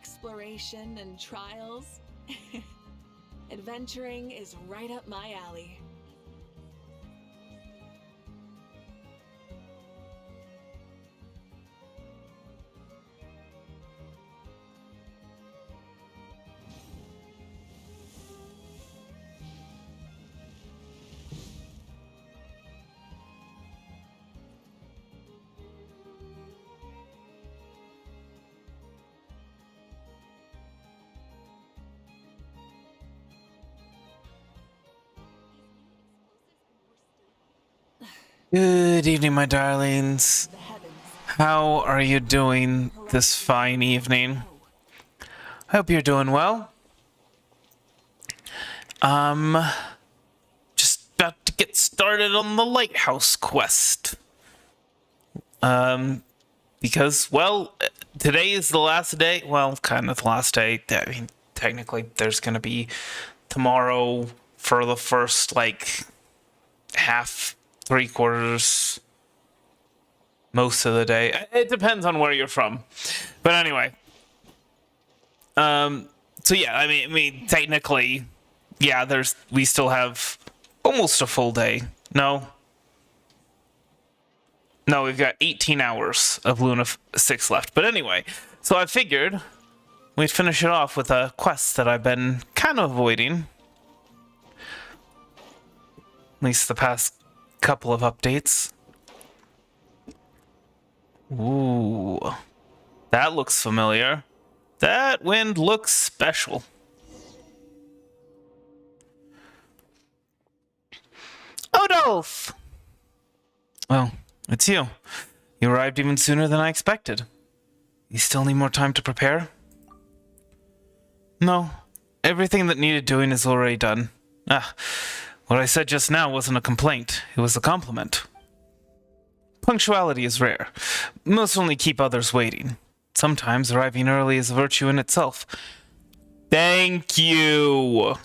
exploration and trials. Adventuring is right up my alley. Good evening, my darlings. How are you doing this fine evening? Hope you're doing well. Just about to get started on the lighthouse quest. Because, well, today is the last day. Well, kind of the last day. I mean, technically, there's gonna be tomorrow for the first, like, half, 3/4, most of the day. It depends on where you're from. But anyway. So yeah, I mean, technically, yeah, we still have almost a full day. No, we've got 18 hours of Luna 6 left. But anyway, so I figured we'd finish it off with a quest that I've been kind of avoiding. At least the past couple of updates. Ooh, that looks familiar. That wind looks special. Odolph! Well, it's you. You arrived even sooner than I expected. You still need more time to prepare? No, everything that needed doing is already done. What I said just now wasn't a complaint, it was a compliment. Punctuality is rare. Most only keep others waiting. Sometimes arriving early is a virtue in itself. Thank you!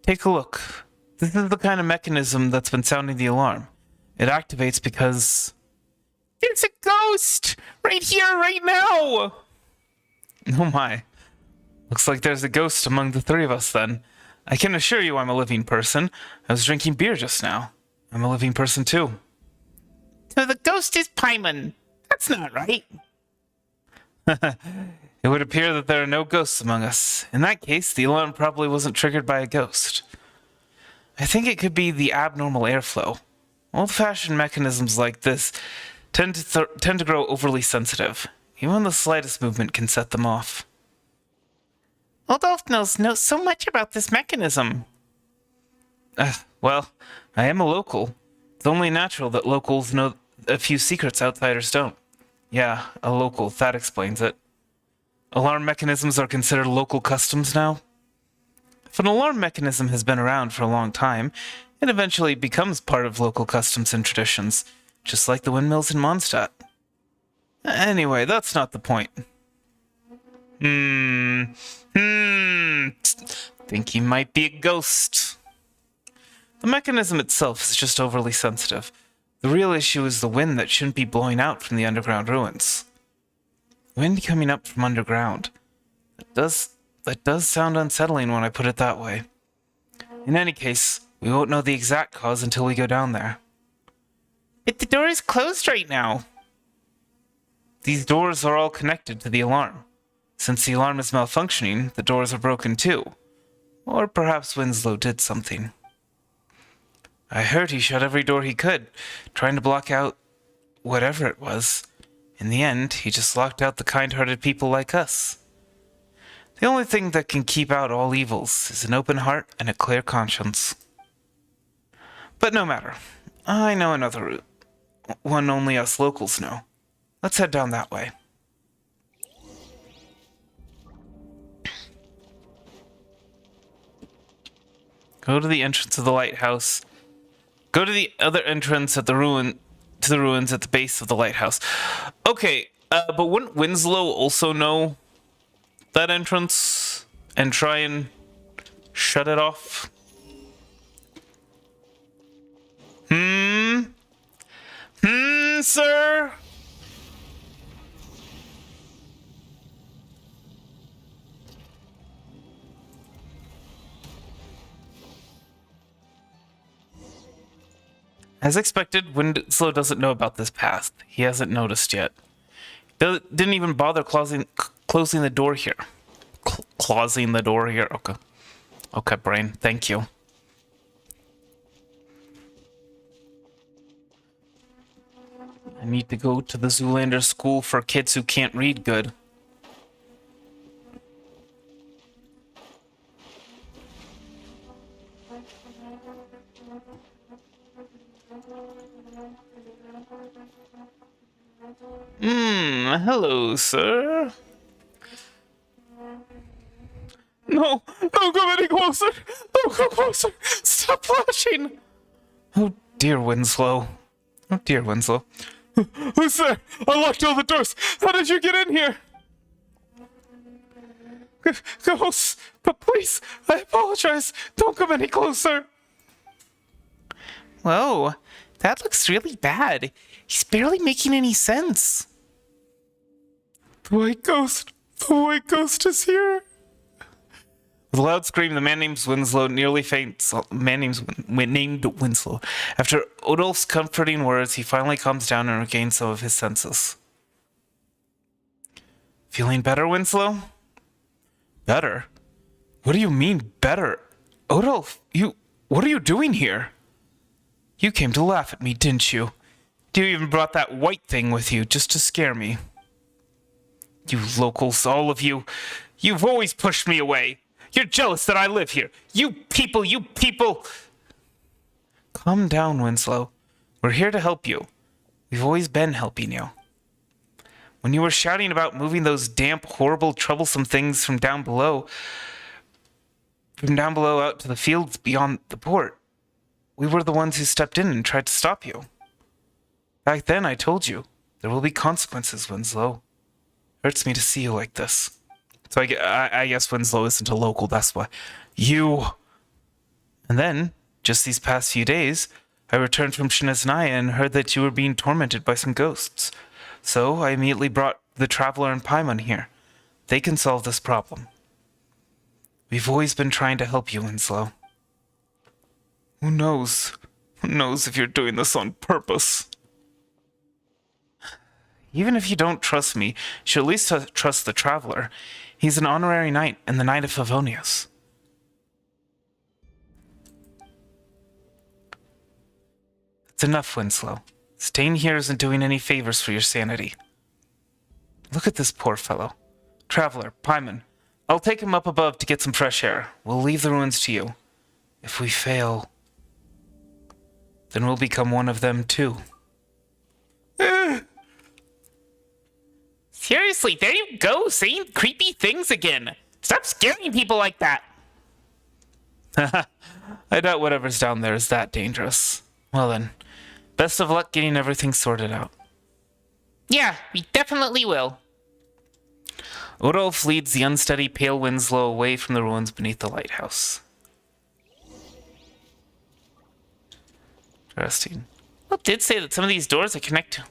Take a look. This is the kind of mechanism that's been sounding the alarm. It activates because... There's a ghost! Right here, right now! Oh my. Looks like there's a ghost among the three of us then. I can assure you I'm a living person. I was drinking beer just now. I'm a living person too. So the ghost is Paimon. That's not right. It would appear that there are no ghosts among us. In that case, the alarm probably wasn't triggered by a ghost. I think it could be the abnormal airflow. Old-fashioned mechanisms like this tend to grow overly sensitive. Even the slightest movement can set them off. Odolph knows so much about this mechanism. Well, I am a local. It's only natural that locals know a few secrets outsiders don't. Yeah, a local, that explains it. Alarm mechanisms are considered local customs now? If an alarm mechanism has been around for a long time, it eventually becomes part of local customs and traditions, just like the windmills in Mondstadt. Anyway, that's not the point. Think he might be a ghost. The mechanism itself is just overly sensitive. The real issue is the wind that shouldn't be blowing out from the underground ruins. Wind coming up from underground. That does sound unsettling when I put it that way. In any case, we won't know the exact cause until we go down there. But the door is closed right now. These doors are all connected to the alarm. Since the alarm is malfunctioning, the doors are broken too. Or perhaps Winslow did something. I heard he shut every door he could, trying to block out whatever it was. In the end, he just locked out the kind-hearted people like us. The only thing that can keep out all evils is an open heart and a clear conscience. But no matter. I know another route. One only us locals know. Let's head down that way. Go to the entrance of the lighthouse. Go to the other entrance at the ruins at the base of the lighthouse. Okay, but wouldn't Winslow also know that entrance and try and shut it off? Sir? As expected, Winslow doesn't know about this path. He hasn't noticed yet. Didn't even bother closing the door here. Closing the door here? Okay. Okay, brain. Thank you. I need to go to the Zoolander school for kids who can't read good. Hello, sir. No, don't come any closer. Don't come closer. Stop flashing. Oh, dear Winslow. Oh, dear Winslow. Who's there? I locked all the doors. How did you get in here? Ghosts, but please, I apologize. Don't come any closer. Whoa, that looks really bad. He's barely making any sense. The White Ghost is here. With a loud scream, the man named Winslow nearly faints. Named Winslow. After Odolph's comforting words, he finally calms down and regains some of his senses. Feeling better, Winslow? Better? What do you mean, better? Odolph, what are you doing here? You came to laugh at me, didn't you? You even brought that white thing with you, just to scare me. You locals, all of you, you've always pushed me away. You're jealous that I live here. You people! Calm down, Winslow. We're here to help you. We've always been helping you. When you were shouting about moving those damp, horrible, troublesome things from down below out to the fields beyond the port, we were the ones who stepped in and tried to stop you. Back then, I told you, there will be consequences, Winslow. Hurts me to see you like this. So I guess Winslow isn't a local, that's why. And then, just these past few days, I returned from Shinazanaya and heard that you were being tormented by some ghosts. So I immediately brought the Traveler and Paimon here. They can solve this problem. We've always been trying to help you, Winslow. Who knows? Who knows if you're doing this on purpose? Even if you don't trust me, you should at least trust the Traveler. He's an honorary knight and the Knight of Favonius. It's enough, Winslow. Staying here isn't doing any favors for your sanity. Look at this poor fellow. Traveler, Paimon. I'll take him up above to get some fresh air. We'll leave the ruins to you. If we fail, then we'll become one of them too. Seriously, there you go, saying creepy things again. Stop scaring people like that. I doubt whatever's down there is that dangerous. Well then, best of luck getting everything sorted out. Yeah, we definitely will. Odolph leads the unsteady pale Winslow away from the ruins beneath the lighthouse. Interesting. Well, it did say that some of these doors are connected.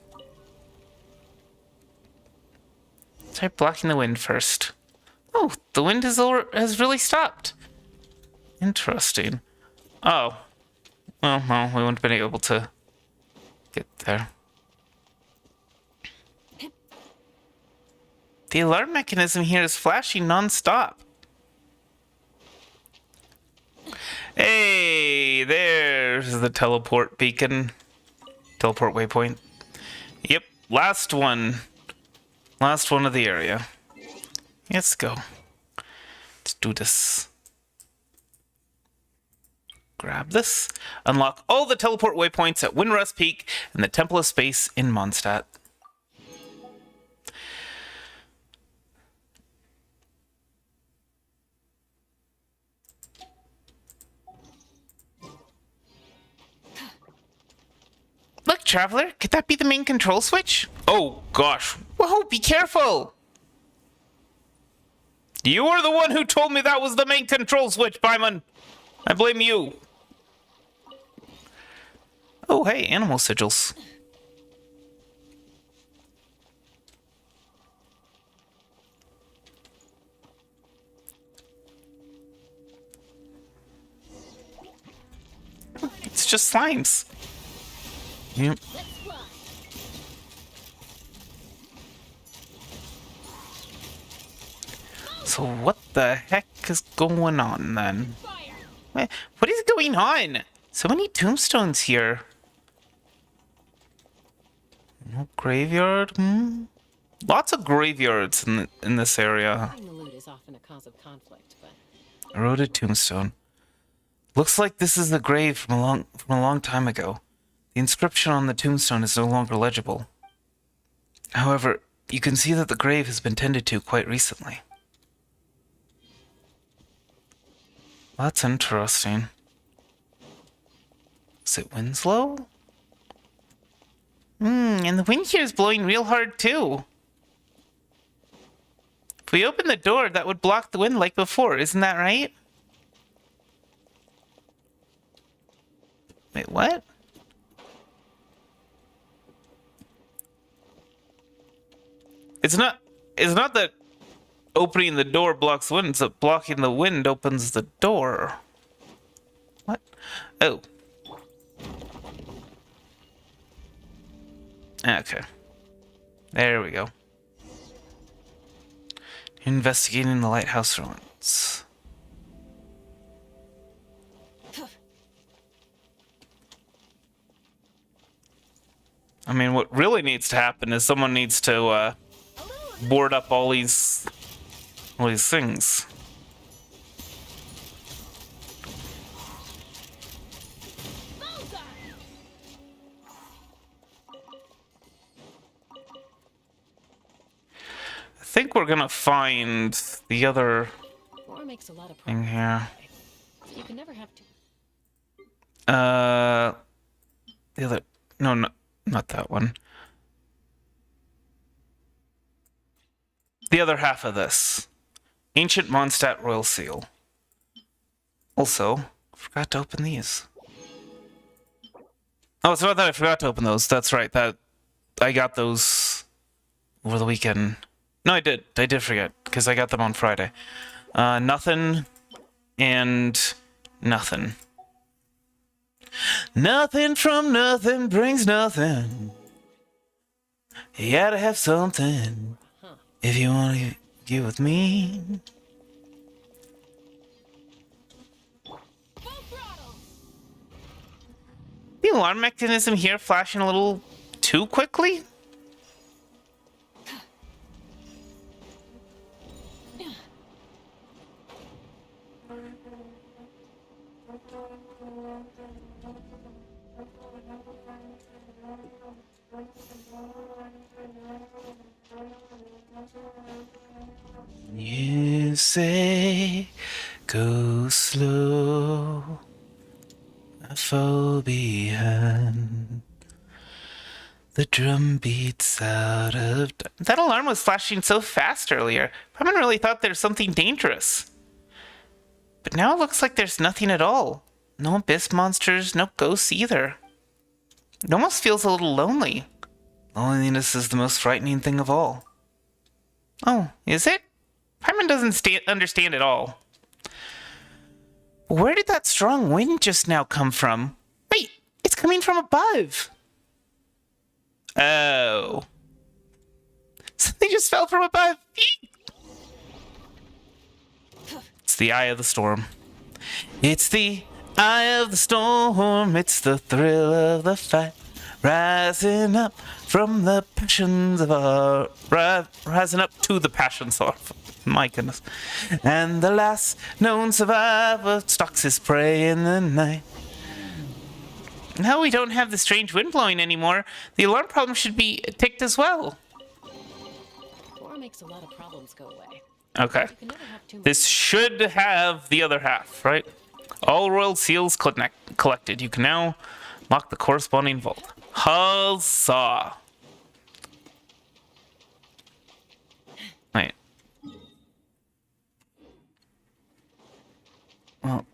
Try blocking the wind first. Oh, the wind has really stopped. Interesting. Oh. Well, we wouldn't have been able to get there. The alarm mechanism here is flashing non-stop. Hey, there's the teleport beacon. Teleport waypoint. Yep, last one. Last one of the area. Let's go. Let's do this. Grab this. Unlock all the teleport waypoints at Windrust Peak and the Temple of Space in Mondstadt. Look, Traveler, could that be the main control switch? Oh, gosh. Whoa, be careful! You were the one who told me that was the main control switch, Paimon. I blame you. Oh, hey, animal sigils. It's just slimes. Yep. So what the heck is going on then? What is going on? So many tombstones here. No graveyard? Lots of graveyards in this area. The loot is often a cause of conflict, but Eroded tombstone. Looks like this is the grave from a long time ago. The inscription on the tombstone is no longer legible. However, you can see that the grave has been tended to quite recently. That's interesting. Is it Winslow? And the wind here is blowing real hard too. If we open the door, that would block the wind like before, isn't that right? Wait, what? It's not that opening the door blocks the wind, it's that blocking the wind opens the door. What? Oh. Okay. There we go. Investigating the lighthouse ruins. I mean, what really needs to happen is someone needs to board up all these things. I think we're gonna find the other makes a lot of thing here. You can never have to. The other, no, not that one. The other half of this. Ancient Mondstadt Royal Seal. Also, forgot to open these. Oh, it's not that I forgot to open those. That's right. That I got those over the weekend. No, I did. I did forget because I got them on Friday. Nothing and nothing. Nothing from nothing brings nothing. You gotta have something if you want to get with me. The alarm mechanism here flashing a little too quickly? You say go slow, I fall behind. The drum beats out of time. That alarm was flashing so fast earlier. Raymond really thought there's something dangerous. But now it looks like there's nothing at all. No abyss monsters, no ghosts either. It almost feels a little lonely. Loneliness is the most frightening thing of all. Oh, is it? Raymond doesn't understand at all. Where did that strong wind just now come from? Wait, it's coming from above. Oh. Something just fell from above. It's the eye of the storm. It's the eye of the storm. It's the thrill of the fight. Rising up from the passions of our... rising up to the passions of... My goodness. And the last known survivor stalks his prey in the night. Now we don't have the strange wind blowing anymore. The alarm problem should be ticked as well. War makes a lot of problems go away. Okay. This should have the other half, right? All royal seals collected. You can now lock the corresponding vault. Huzzah! Wait. Well.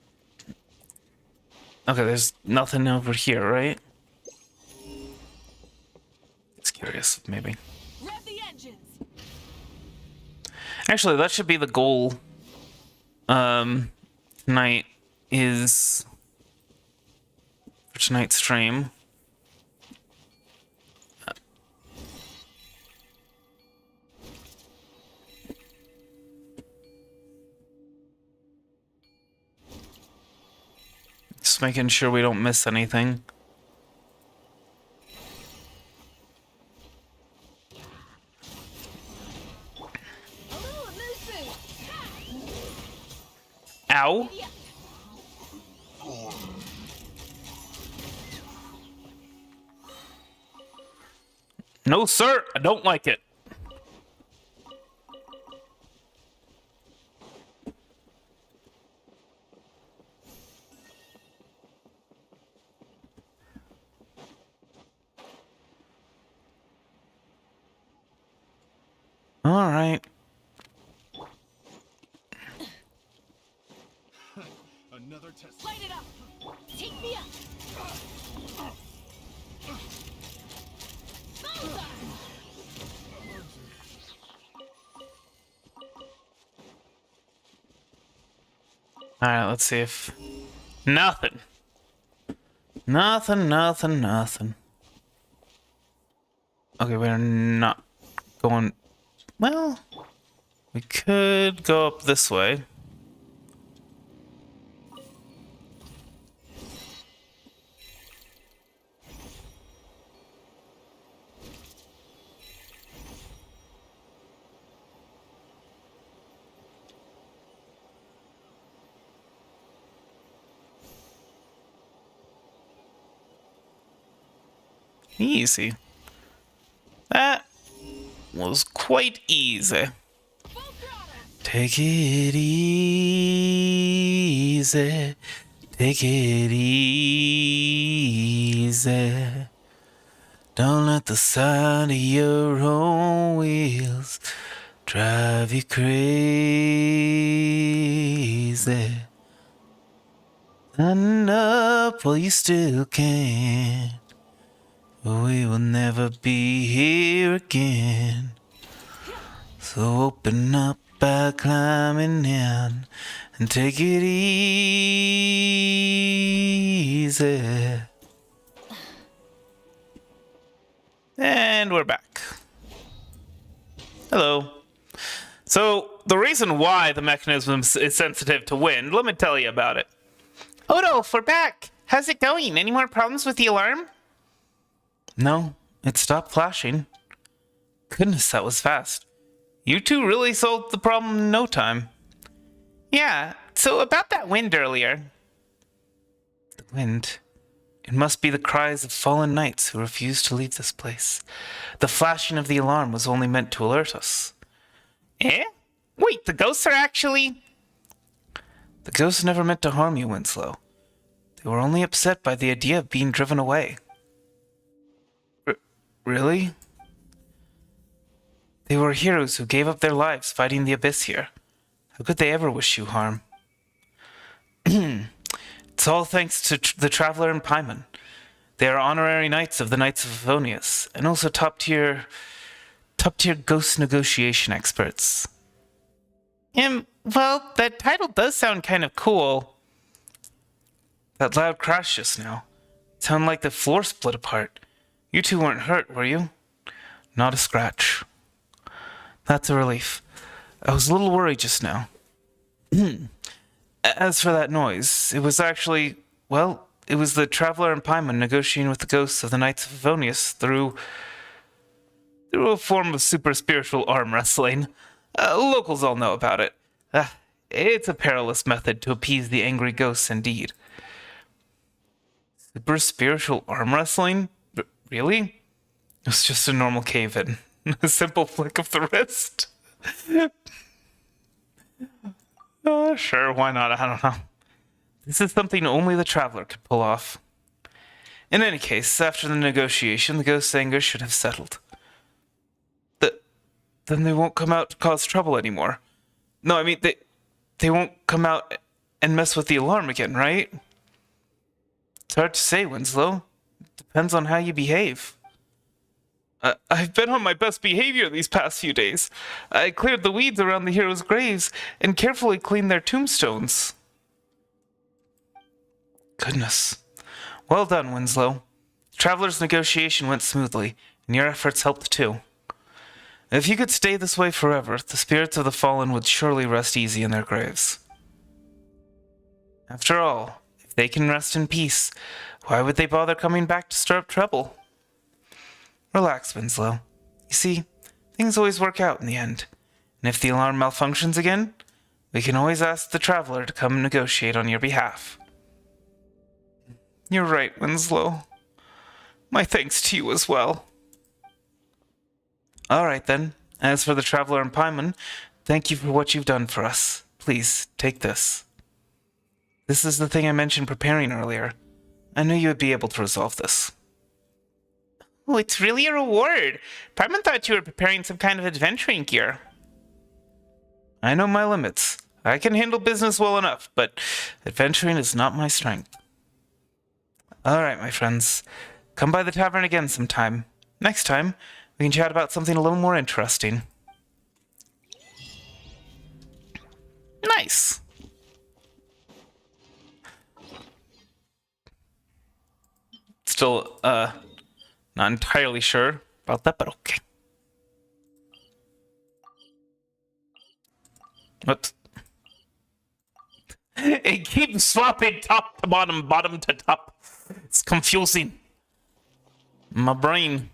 Okay, there's nothing over here, right? It's curious, maybe. Rev the engines. Actually, that should be the goal. Tonight is for tonight's stream Just making sure we don't miss anything. Ow. No, sir, I don't like it. All right. Another test. Light it up! Take me up! Bullseye! All right, let's see if... Nothing. Nothing. Okay, we're not going... Well, we could go up this way. Easy. That was quite easy. Take it easy. Take it easy. Don't let the sound of your own wheels drive you crazy. Stand up while you still can. We will never be here again. So open up by climbing down and take it easy. And we're back. Hello. So, the reason why the mechanism is sensitive to wind, let me tell you about it. Odo, we're back. How's it going? Any more problems with the alarm? No, it stopped flashing. Goodness, that was fast. You two really solved the problem in no time. Yeah, so about that wind earlier. The wind? It must be the cries of fallen knights who refuse to leave this place. The flashing of the alarm was only meant to alert us. Eh? Wait, the ghosts are actually... The ghosts never meant to harm you, Winslow. They were only upset by the idea of being driven away. Really? They were heroes who gave up their lives fighting the abyss here. How could they ever wish you harm? It's all thanks to the Traveler and Paimon. They are honorary knights of the Knights of Favonius, and also top-tier ghost negotiation experts. Well, that title does sound kind of cool. That loud crash just now. It sounded like the floor split apart. You two weren't hurt, were you? Not a scratch. That's a relief. I was a little worried just now. As for that noise, it was actually, well, it was the Traveler and Paimon negotiating with the ghosts of the Knights of Favonius through a form of super spiritual arm wrestling. Locals all know about it. It's a perilous method to appease the angry ghosts indeed. Super spiritual arm wrestling? Really? It was just a normal cave-in. A simple flick of the wrist. Sure, why not? I don't know. This is something only the Traveler could pull off. In any case, after the negotiation, the ghost's anger should have settled. Then they won't come out to cause trouble anymore. No, I mean, they won't come out and mess with the alarm again, right? It's hard to say, Winslow. Depends on how you behave. I've been on my best behavior these past few days. I cleared the weeds around the heroes' graves and carefully cleaned their tombstones. Goodness. Well done, Winslow. The Traveler's negotiation went smoothly, and your efforts helped too. If you could stay this way forever, the spirits of the fallen would surely rest easy in their graves. After all, if They can rest in peace. Why would they bother coming back to stir up trouble? Relax, Winslow. You see, things always work out in the end. And if the alarm malfunctions again, we can always ask the Traveler to come negotiate on your behalf. You're right, Winslow. My thanks to you as well. Alright then. As for the Traveler and Paimon, thank you for what you've done for us. Please, take this. This is the thing I mentioned preparing earlier. I knew you would be able to resolve this. Oh, it's really a reward. Paimon thought you were preparing some kind of adventuring gear. I know my limits. I can handle business well enough, but adventuring is not my strength. Alright, my friends. Come by the tavern again sometime. Next time, we can chat about something a little more interesting. Nice. Still, not entirely sure about that, but okay. What? It keeps swapping top to bottom, bottom to top. It's confusing. My brain.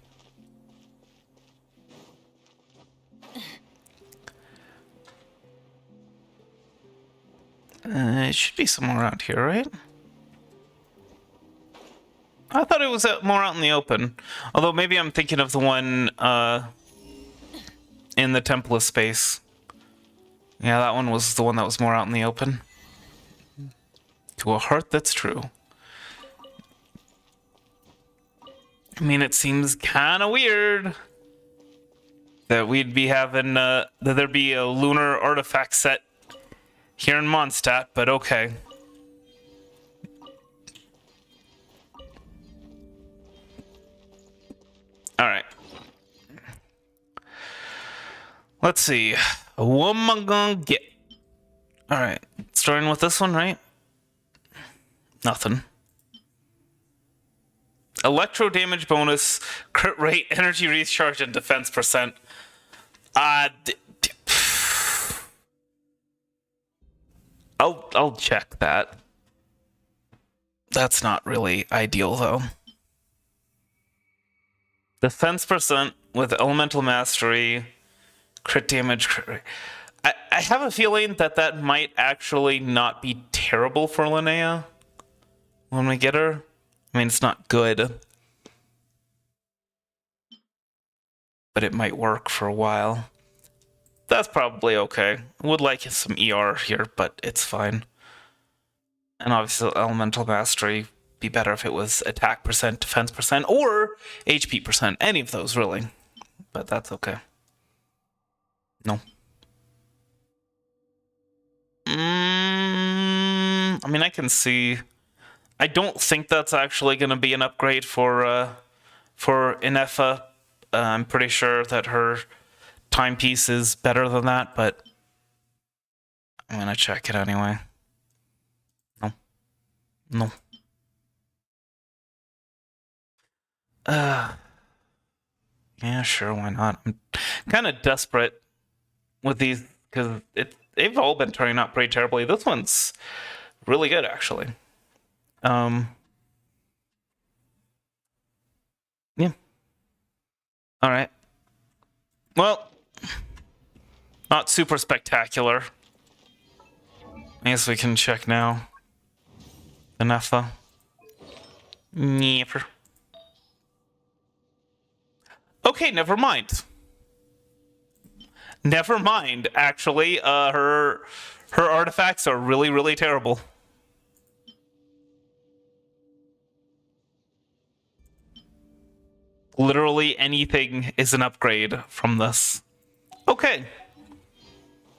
It should be somewhere around here, right? I thought it was more out in the open. Although maybe I'm thinking of the one in the Temple of Space. Yeah, that one was the one that was more out in the open. To a heart that's true. I mean, it seems kind of weird that we'd be having, that there'd be a lunar artifact set here in Mondstadt, but okay. Alright. Let's see. What am I gonna get? Alright. Starting with this one, right? Nothing. Electro damage bonus, crit rate, energy recharge, and defense percent. I'll check that. That's not really ideal, though. Defense percent with elemental mastery, crit damage. I have a feeling that might actually not be terrible for Linnea when we get her. I mean, it's not good, but it might work for a while. That's probably okay. Would like some ER here, but it's fine. And obviously, elemental mastery be better if it was attack percent, defense percent, or HP percent. Any of those, really. But that's okay. No. I mean, I can see. I don't think that's actually going to be an upgrade for Inefa. I'm pretty sure that her timepiece is better than that, but I'm going to check it anyway. No. No. Yeah, sure, why not? I'm kind of desperate with these because they've all been turning out pretty terribly. This one's really good, actually. Yeah. All right. Well, not super spectacular. I guess we can check now. Inefa. Yep. Okay, never mind. Never mind. Actually, her artifacts are really, really terrible. Literally anything is an upgrade from this. Okay.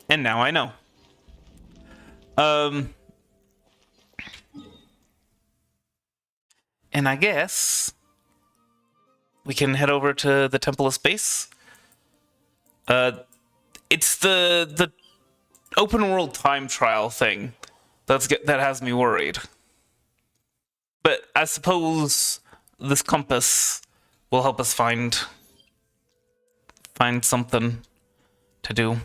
And now I know. And I guess we can head over to the Temple of Space. It's the open world time trial thing that has me worried. But I suppose this compass will help us find something to do.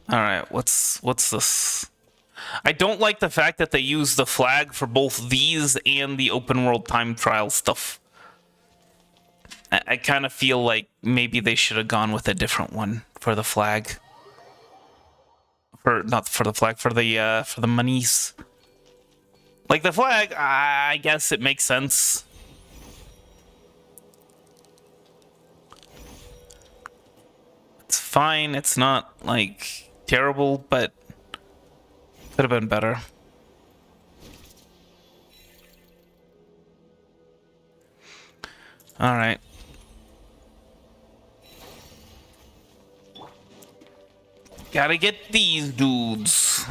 All right, what's this? I don't like the fact that they use the flag for both these and the open world time trial stuff. I kind of feel like maybe they should have gone with a different one for the flag. Not for the flag, for the monies. Like the flag, I guess it makes sense. It's fine. It's not like terrible, but could have been better. All right. Gotta get these dudes.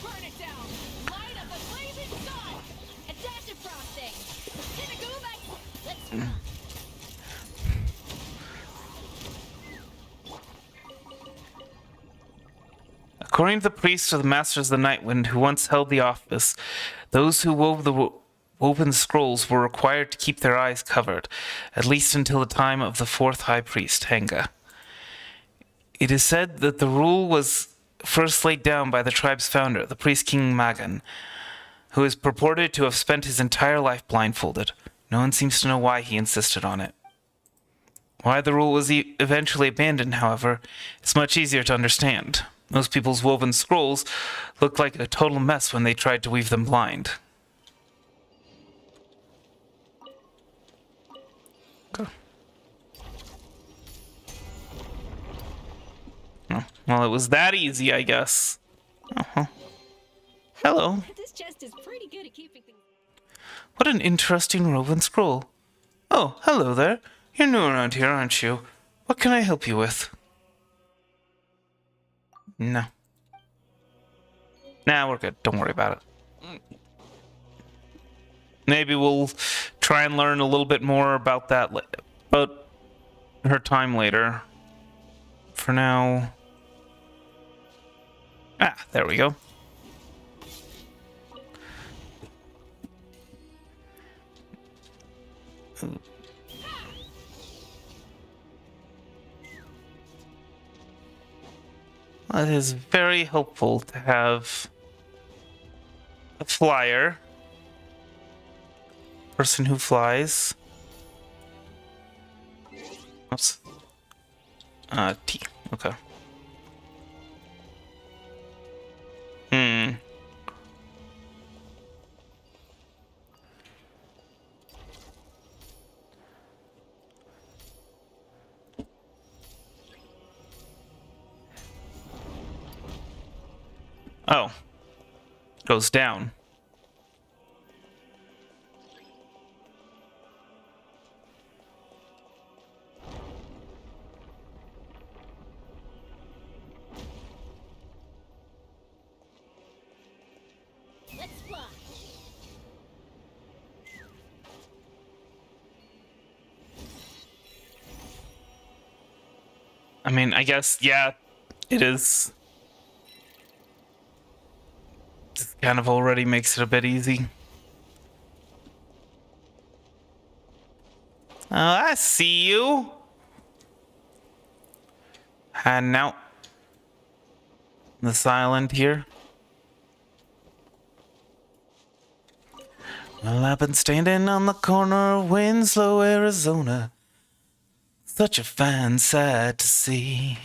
Burn it down! Light up the blazing sun! A dash of frosting! Hit a go. Let's According to the priests of the Masters of the Night Wind who once held the office, those who wove the woven scrolls were required to keep their eyes covered, at least until the time of the fourth high priest, Hanga. It is said that the rule was first laid down by the tribe's founder, the priest King Magan, who is purported to have spent his entire life blindfolded. No one seems to know why he insisted on it. Why the rule was eventually abandoned, however, is much easier to understand. Most people's woven scrolls looked like a total mess when they tried to weave them blind. Okay. Oh, well, it was that easy, I guess. Uh-huh. Hello. This chest is pretty good at keeping things. What an interesting woven scroll. Oh, hello there. You're new around here, aren't you? What can I help you with? No. Nah, we're good. Don't worry about it. Maybe we'll try and learn a little bit more about that, about her time later. For now... Ah, there we go. Well, it is very helpful to have a flyer. Person who flies. Oops. T. Okay. Oh. Goes down. Let's fly! I mean, I guess, yeah, it is. This kind of already makes it a bit easy. Oh, I see you. Hiding out on this island here. Well, I've been standing on the corner of Winslow, Arizona. Such a fine sight to see.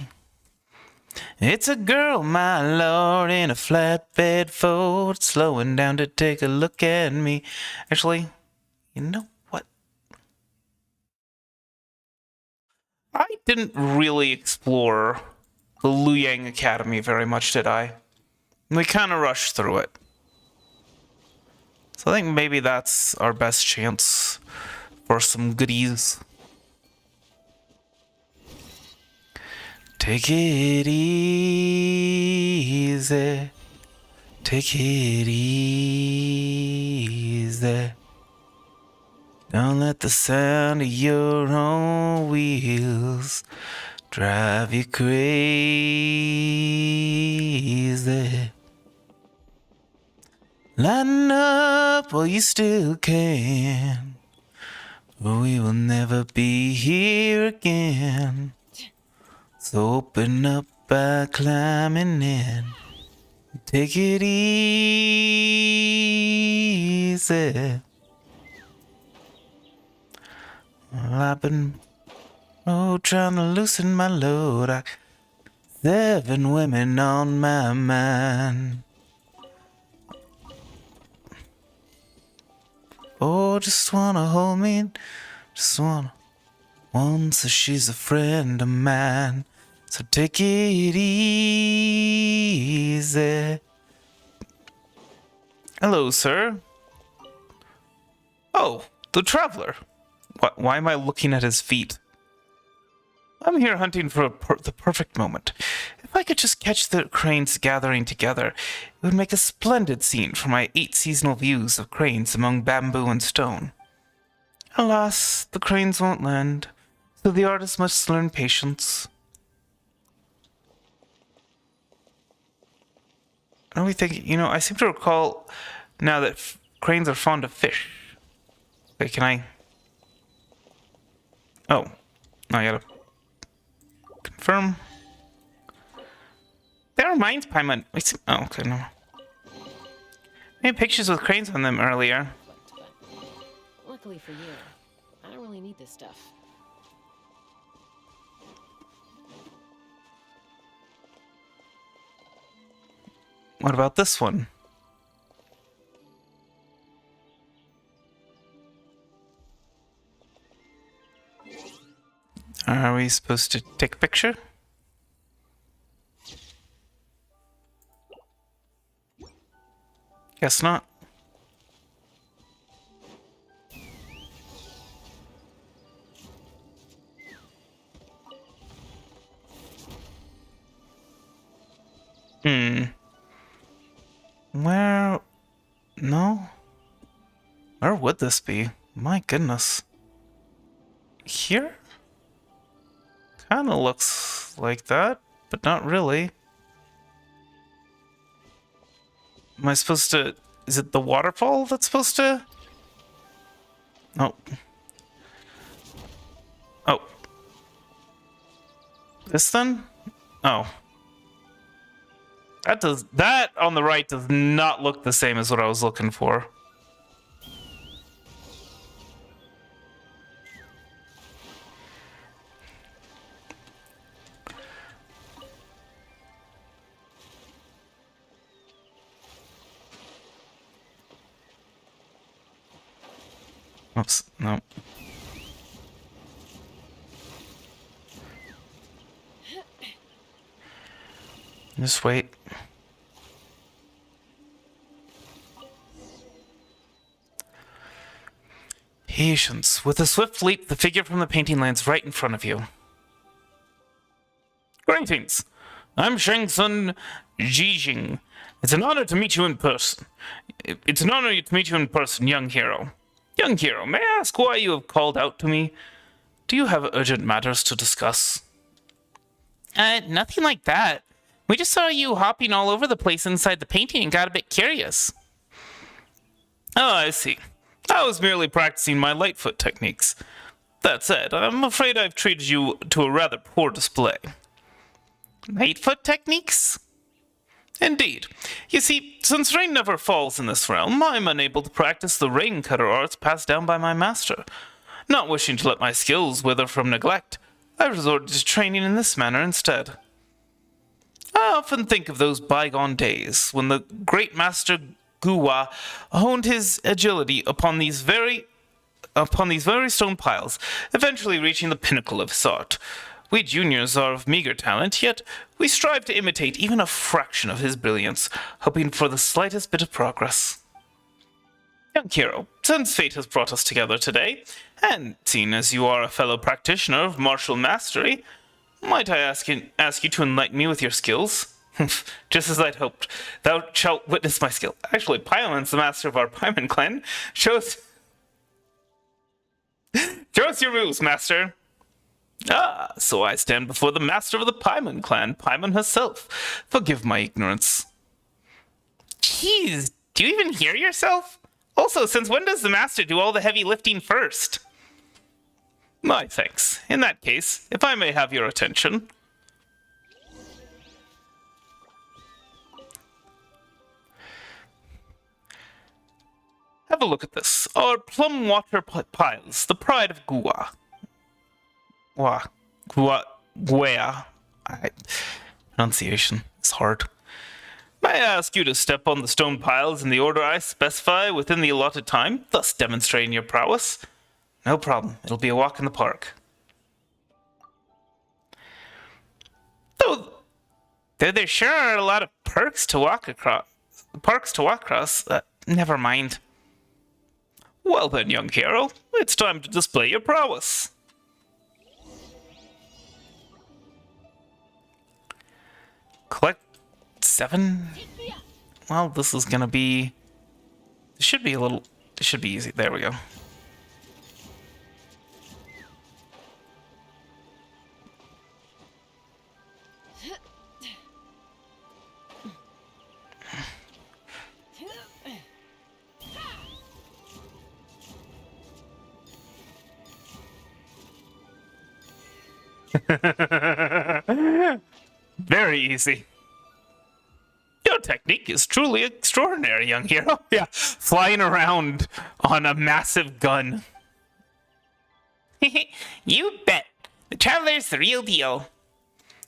It's a girl, my lord, in a flatbed Ford, slowing down to take a look at me. Actually, you know what? I didn't really explore the Luyang Academy very much, did I? We kind of rushed through it. So I think maybe that's our best chance for some goodies. Take it easy. Take it easy. Don't let the sound of your own wheels drive you crazy. Lighten up while you still can, or we will never be here again. So open up by climbing in. Take it easy. Well, I've been trying to loosen my load. I 7 women on my mind. Oh, just wanna hold me, just wanna. One says she's a friend of mine, so take it easy. Hello, sir. Oh, the traveler. Why am I looking at his feet? I'm here hunting for the perfect moment. If I could just catch the cranes gathering together, it would make a splendid scene for my 8 seasonal views of cranes among bamboo and stone. Alas, the cranes won't land, so the artist must learn patience. Are we thinking? You know, I seem to recall now that cranes are fond of fish. Okay, can I? Oh, no, I gotta confirm. That reminds Paimon. Oh, okay, no. I made pictures with cranes on them earlier. Luckily for you, I don't really need this stuff. What about this one? Are we supposed to take a picture? Guess not. Where? No? Where would this be? My goodness. Here? Kinda looks like that, but not really. Am I supposed to... Is it the waterfall that's supposed to... Oh. Oh. This then? Oh. That on the right does not look the same as what I was looking for. Oops, no. Just wait. Patience. With a swift leap, the figure from the painting lands right in front of you. Greetings. I'm Shangsun Jijing. It's an honor to meet you in person. Young hero. Young hero, may I ask why you have called out to me? Do you have urgent matters to discuss? Nothing like that. We just saw you hopping all over the place inside the painting and got a bit curious. Oh, I see. I was merely practicing my Lightfoot techniques. That said, I'm afraid I've treated you to a rather poor display. Lightfoot techniques? Indeed. You see, since rain never falls in this realm, I'm unable to practice the rain cutter arts passed down by my master. Not wishing to let my skills wither from neglect, I resorted to training in this manner instead. I often think of those bygone days when the great master Guwa honed his agility upon these very stone piles, eventually reaching the pinnacle of his art. We juniors are of meager talent, yet we strive to imitate even a fraction of his brilliance, hoping for the slightest bit of progress. Young hero, since fate has brought us together today, and seeing as you are a fellow practitioner of martial mastery, might I ask you to enlighten me with your skills? Just as I'd hoped. Thou shalt witness my skill. Actually, Paimon's the master of our Paimon clan. Show us your moves, master. Ah, so I stand before the master of the Paimon clan, Paimon herself. Forgive my ignorance. Jeez, do you even hear yourself? Also, since when does the master do all the heavy lifting first? My thanks. In that case, if I may have your attention. Have a look at this. Our plum water piles, the pride of Gua. Guea. Pronunciation is hard. May I ask you to step on the stone piles in the order I specify within the allotted time, thus demonstrating your prowess? No problem. It'll be a walk in the park. Though there sure are a lot of perks to walk across. Never mind. Well then, young hero, it's time to display your prowess. Collect 7? Well, this is gonna be... It should be easy. There we go. Very easy. Your technique is truly extraordinary, young hero. Yeah, flying around on a massive gun. You bet. The Traveler's the real deal.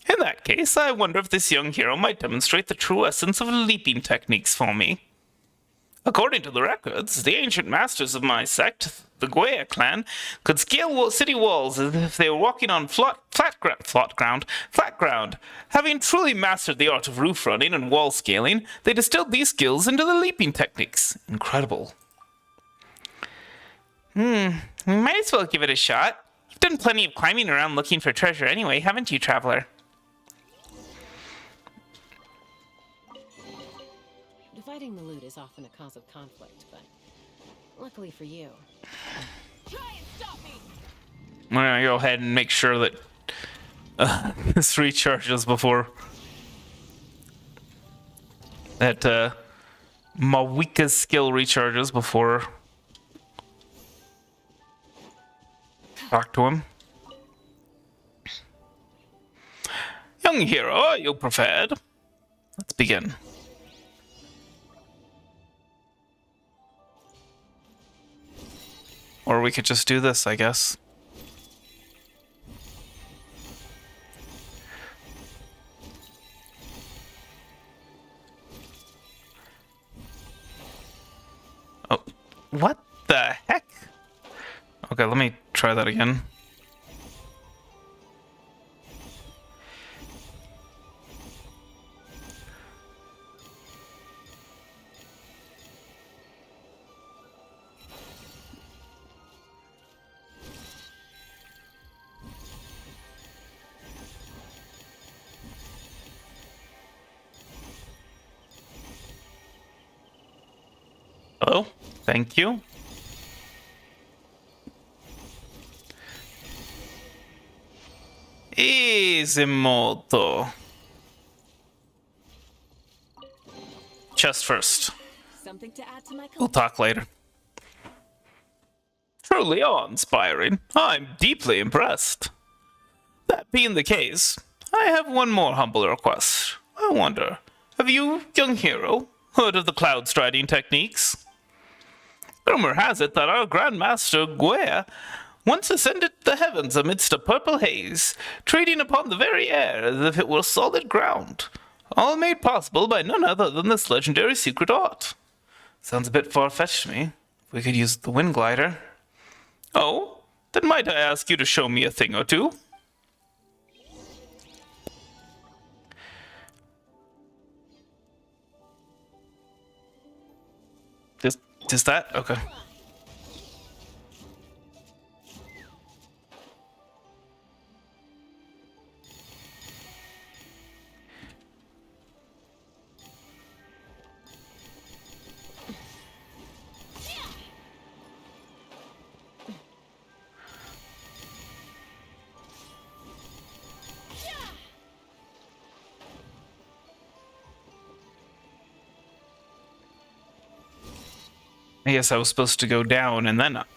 In that case, I wonder if this young hero might demonstrate the true essence of leaping techniques for me. According to the records, the ancient masters of my sect, the Guea clan, could scale city walls as if they were walking on flat ground. Having truly mastered the art of roof running and wall scaling, they distilled these skills into the leaping techniques. Incredible. We might as well give it a shot. You've done plenty of climbing around looking for treasure anyway, haven't you, traveler? Dividing the loot is often a cause of conflict, but luckily for you. Try and stop me! I'm gonna go ahead and make sure that this recharges before that Mawika's skill recharges before talk to him. Young hero, are you prepared? Let's begin. Or we could just do this, I guess. Oh, what the heck? Okay, let me try that again. Hello? Thank you. Easy moto. Chest first. Something to add to my We'll talk later. Truly awe-inspiring. I'm deeply impressed. That being the case, I have one more humble request. I wonder, have you, young hero, heard of the cloud striding techniques? Rumor has it that our Grandmaster Guea once ascended the heavens amidst a purple haze, treading upon the very air as if it were solid ground, all made possible by none other than this legendary secret art. Sounds a bit far-fetched to me. If we could use the wind glider. Oh, then might I ask you to show me a thing or two? Just that? Okay. I guess I was supposed to go down and then up.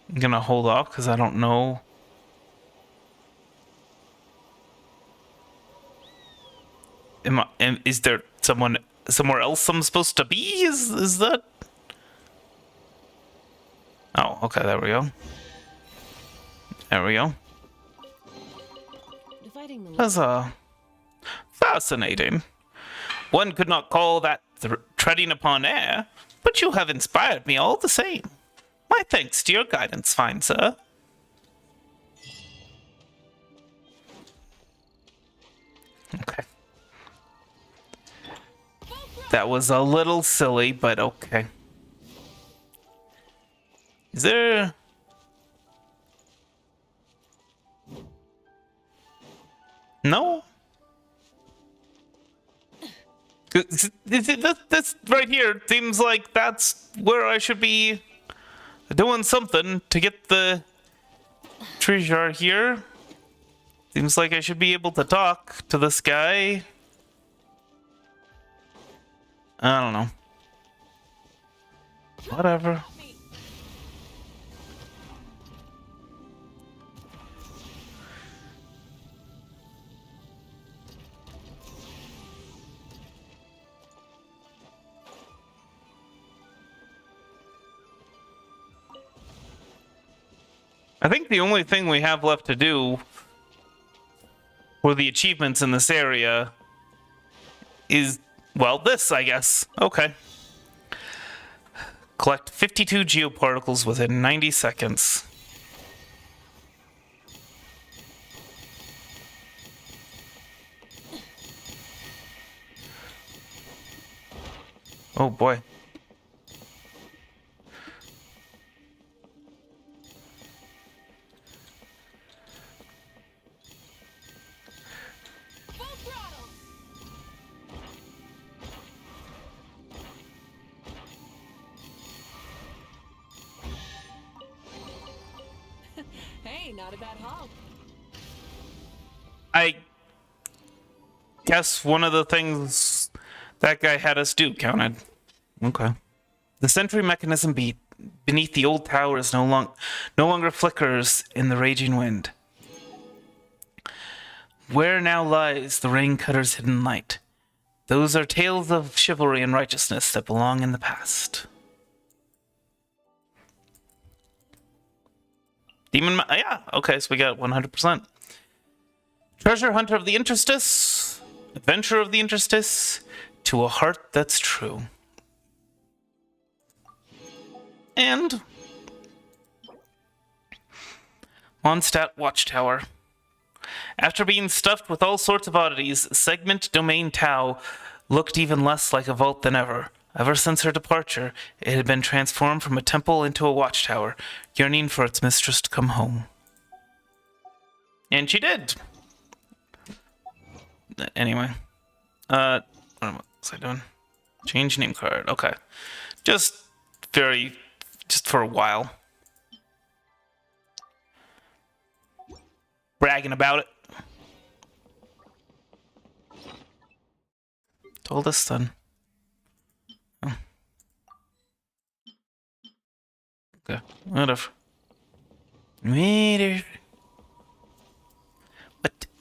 I'm gonna hold off because I don't know. Is there someone somewhere else I'm supposed to be? Is that? Oh, okay, there we go. There we go. Dividing the That's fascinating. One could not call that treading upon air, but you have inspired me all the same. My thanks to your guidance, fine sir. Okay. That was a little silly, but okay. Is there... No? This right here seems like that's where I should be doing something to get the treasure here. Seems like I should be able to talk to this guy. I don't know. Whatever. I think the only thing we have left to do for the achievements in this area is, well, this, I guess. Okay. Collect 52 geoparticles within 90 seconds. Oh boy. Hey, not a bad haul. I guess one of the things that guy had us do counted. Okay. The sentry mechanism beneath the old towers no longer flickers in the raging wind. Where now lies the rain cutter's hidden light? Those are tales of chivalry and righteousness that belong in the past. Yeah, okay, so we got 100%. Treasure hunter of the interstice, adventurer of the interstice, to a heart that's true. And Mondstadt Watchtower. After being stuffed with all sorts of oddities, Segment Domain Tau looked even less like a vault than ever. Ever since her departure, it had been transformed from a temple into a watchtower, yearning for its mistress to come home. And she did. Anyway. What was I doing? Change name card. Okay. Just for a while. Bragging about it. Told us then. Oh. Okay, whatever.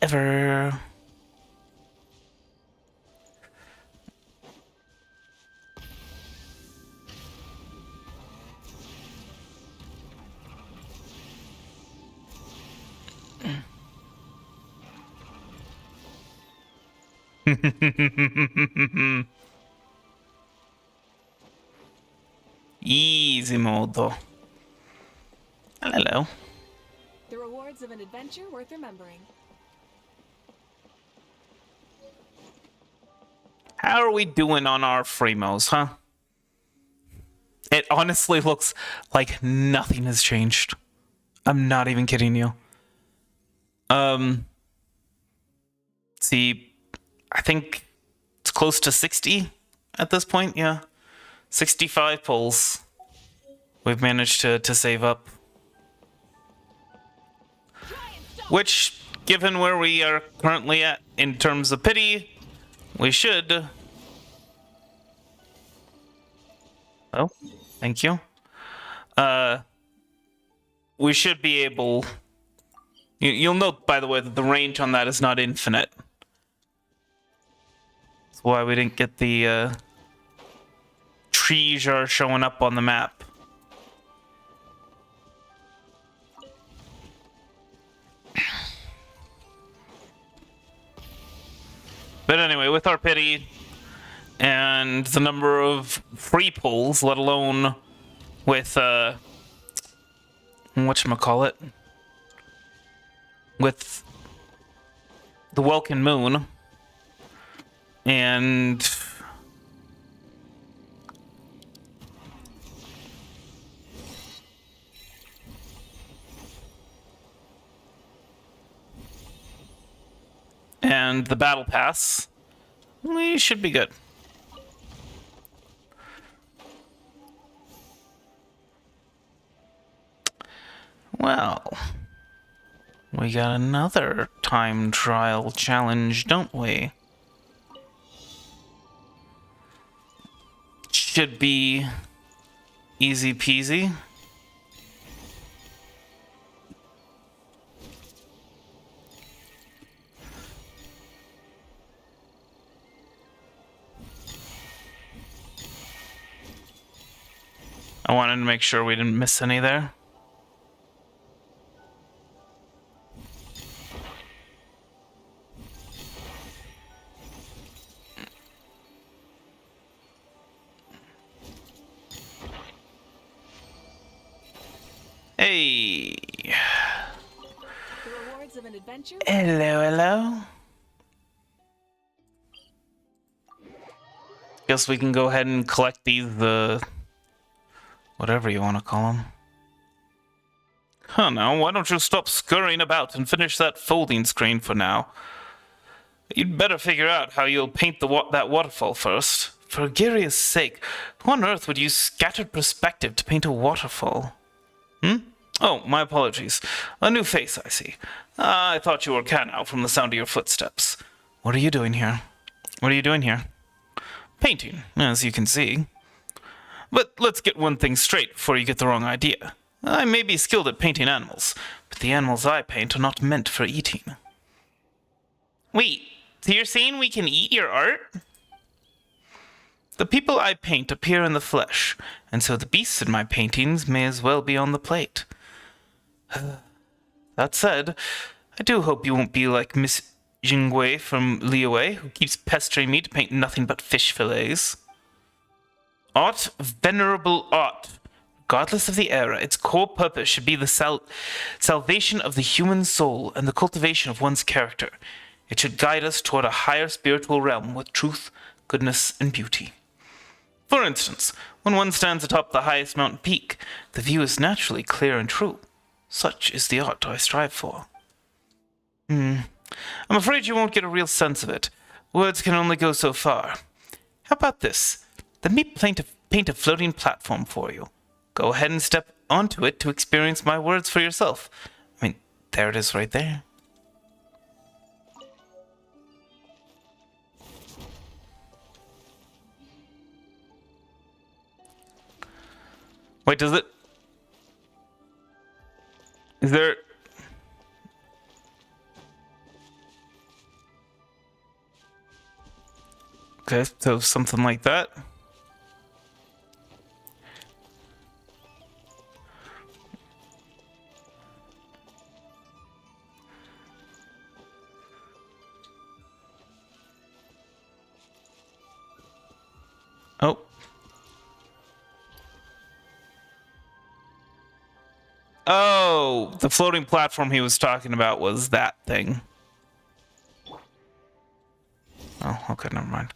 Whatever. Easy mode though. Hello. The rewards of an adventure worth remembering. How are we doing on our Fremos, huh? It honestly looks like nothing has changed. I'm not even kidding you. See, I think it's close to 60 at this point, yeah. 65 pulls we've managed to save up. Which, given where we are currently at in terms of pity, we should... Oh, thank you. we should be able... You'll note, by the way, that the range on that is not infinite. That's why we didn't get the trees are showing up on the map. But anyway, with our pity and the number of free pulls, let alone with whatchamacallit, with the Welkin Moon and the battle pass, we should be good. Well, we got another time trial challenge, don't we? Should be easy peasy. I wanted to make sure we didn't miss any there. Hey. The rewards of an adventure. Hello, hello. Guess we can go ahead and collect these, whatever you want to call them. Huh, now, why don't you stop scurrying about and finish that folding screen for now? You'd better figure out how you'll paint that waterfall first. For Giria's sake, who on earth would use scattered perspective to paint a waterfall? Oh, my apologies. A new face, I see. I thought you were Kanao from the sound of your footsteps. What are you doing here? What are you doing here? Painting, as you can see. But let's get one thing straight before you get the wrong idea. I may be skilled at painting animals, but the animals I paint are not meant for eating. Wait, so you're saying we can eat your art? The people I paint appear in the flesh, and so the beasts in my paintings may as well be on the plate. That said, I do hope you won't be like Miss Jingwei from Liyue, who keeps pestering me to paint nothing but fish fillets. Art, venerable art. Regardless of the era, its core purpose should be the salvation of the human soul and the cultivation of one's character. It should guide us toward a higher spiritual realm with truth, goodness, and beauty. For instance, when one stands atop the highest mountain peak, the view is naturally clear and true. Such is the art I strive for. I'm afraid you won't get a real sense of it. Words can only go so far. How about this? Let me paint a floating platform for you. Go ahead and step onto it to experience my words for yourself. I mean, there it is right there. Wait, does it? Is there... Okay, so something like that. Oh. Oh, the floating platform he was talking about was that thing. Oh, okay, never mind.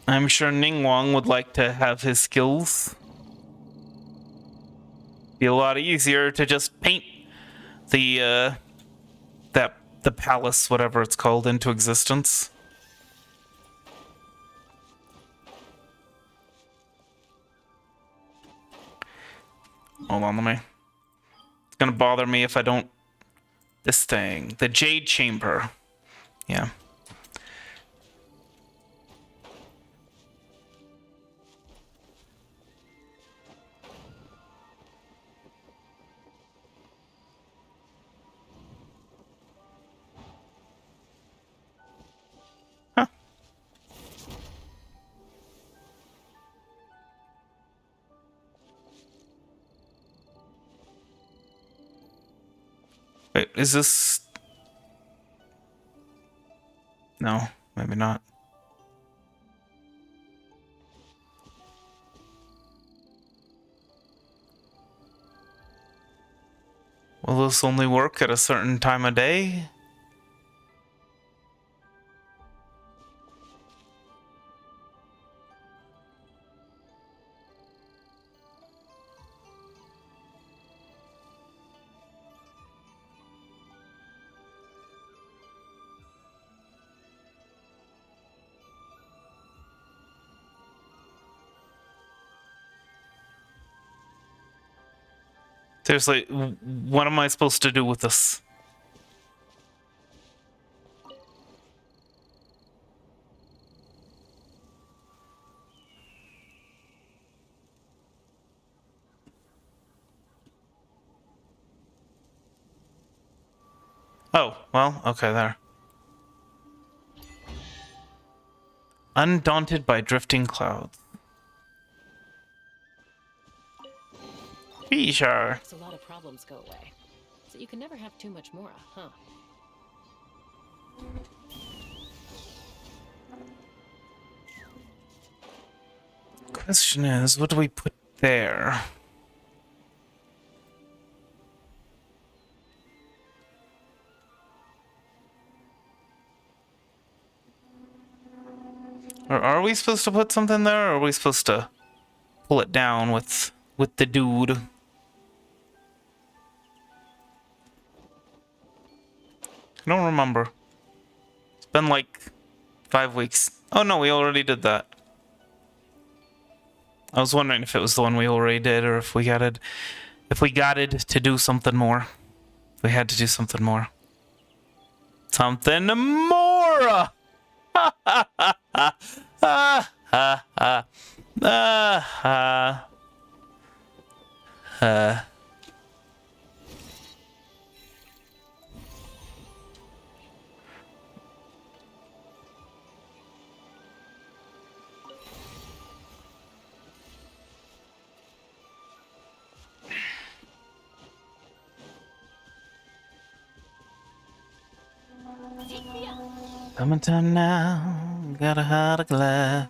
I'm sure Ningguang would like to have his skills. Be a lot easier to just paint the the palace, whatever it's called, into existence. Hold on, let me... It's gonna bother me if I don't... This thing. The Jade Chamber. Yeah. Wait, is this... No, maybe not. Will this only work at a certain time of day? Seriously, what am I supposed to do with this? Oh, well, okay, there. Undaunted by drifting clouds. Be sure. Makes a lot of problems go away. So you can never have too much more, huh? Question is, what do we put there? Or are we supposed to put something there, or are we supposed to pull it down with the dude? I don't remember. It's been like 5 weeks. Oh no, we already did that. I was wondering if it was the one we already did, or if we got it to do something more. We had to do something more. Something more! Ha ha ha ha! Ha ha ha! Ha ha! Summertime now, got a heart of glass.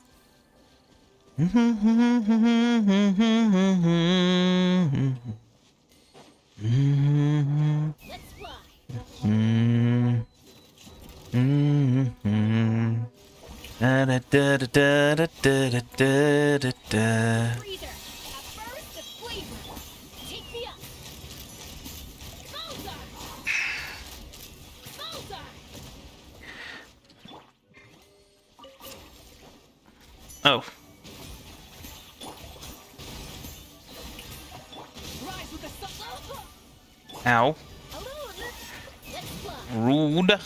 Let's fly. Freezer. A burst of flavor. Take me up. Bullseye. Bullseye. Oh, Rise with the sun. ow. Alone. Let's fly. Rude.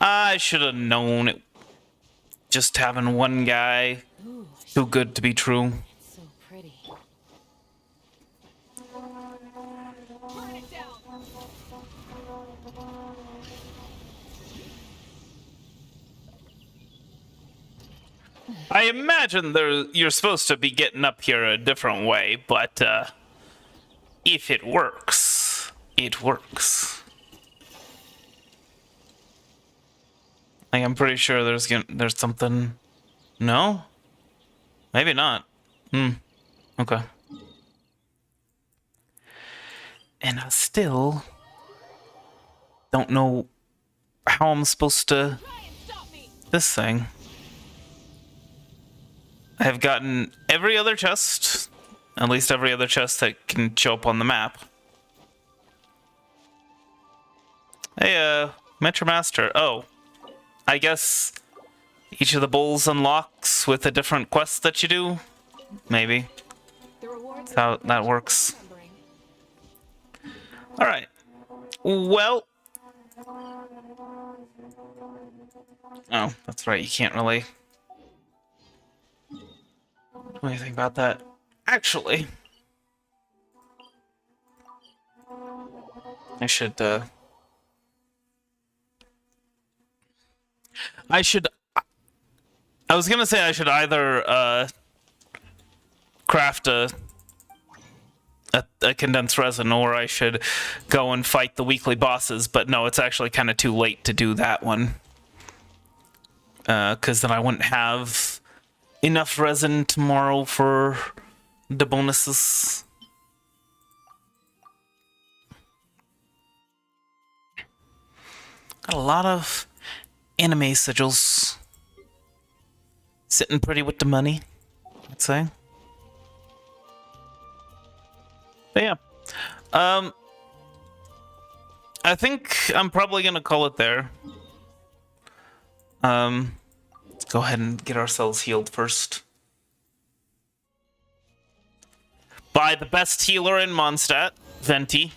I should have known it. Just having one guy. Ooh, Too good to be true. so pretty. Burn it down. I imagine you're supposed to be getting up here a different way, but if it works, it works. Like, I'm pretty sure there's something. No? Maybe not. Okay. And I still don't know how I'm supposed to Try and stop me. this thing. I have gotten every other chest, at least every other chest that can show up on the map. Hey, Metro Master. Oh, I guess each of the bowls unlocks with a different quest that you do? Maybe. The rewards That's how that works. remembering. Alright. Well. Oh, that's right. You can't really do anything about that. Actually, I should, I was gonna say I should either, craft a a condensed resin, or I should go and fight the weekly bosses. But no, it's actually kind of too late to do that one. Because then I wouldn't have enough resin tomorrow for the bonuses. Got a lot of anime sigils. Sitting pretty with the money, I'd say. But yeah. I think I'm probably gonna call it there. Let's go ahead and get ourselves healed first. By the best healer in Mondstadt, Venti.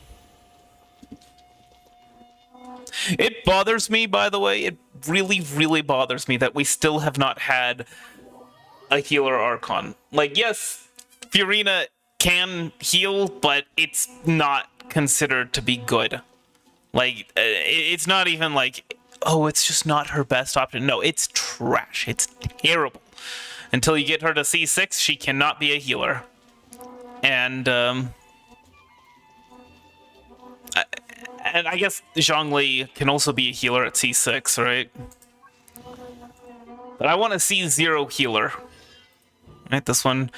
It bothers me, by the way, it really, really bothers me that we still have not had a healer Archon. Like, yes, Fiorina can heal, but it's not considered to be good. Like, it's not even like, oh, it's just not her best option. No, it's trash. It's terrible. Until you get her to C6, she cannot be a healer. And I guess Zhongli can also be a healer at C6, right? But I want a C0 healer. Right, this one.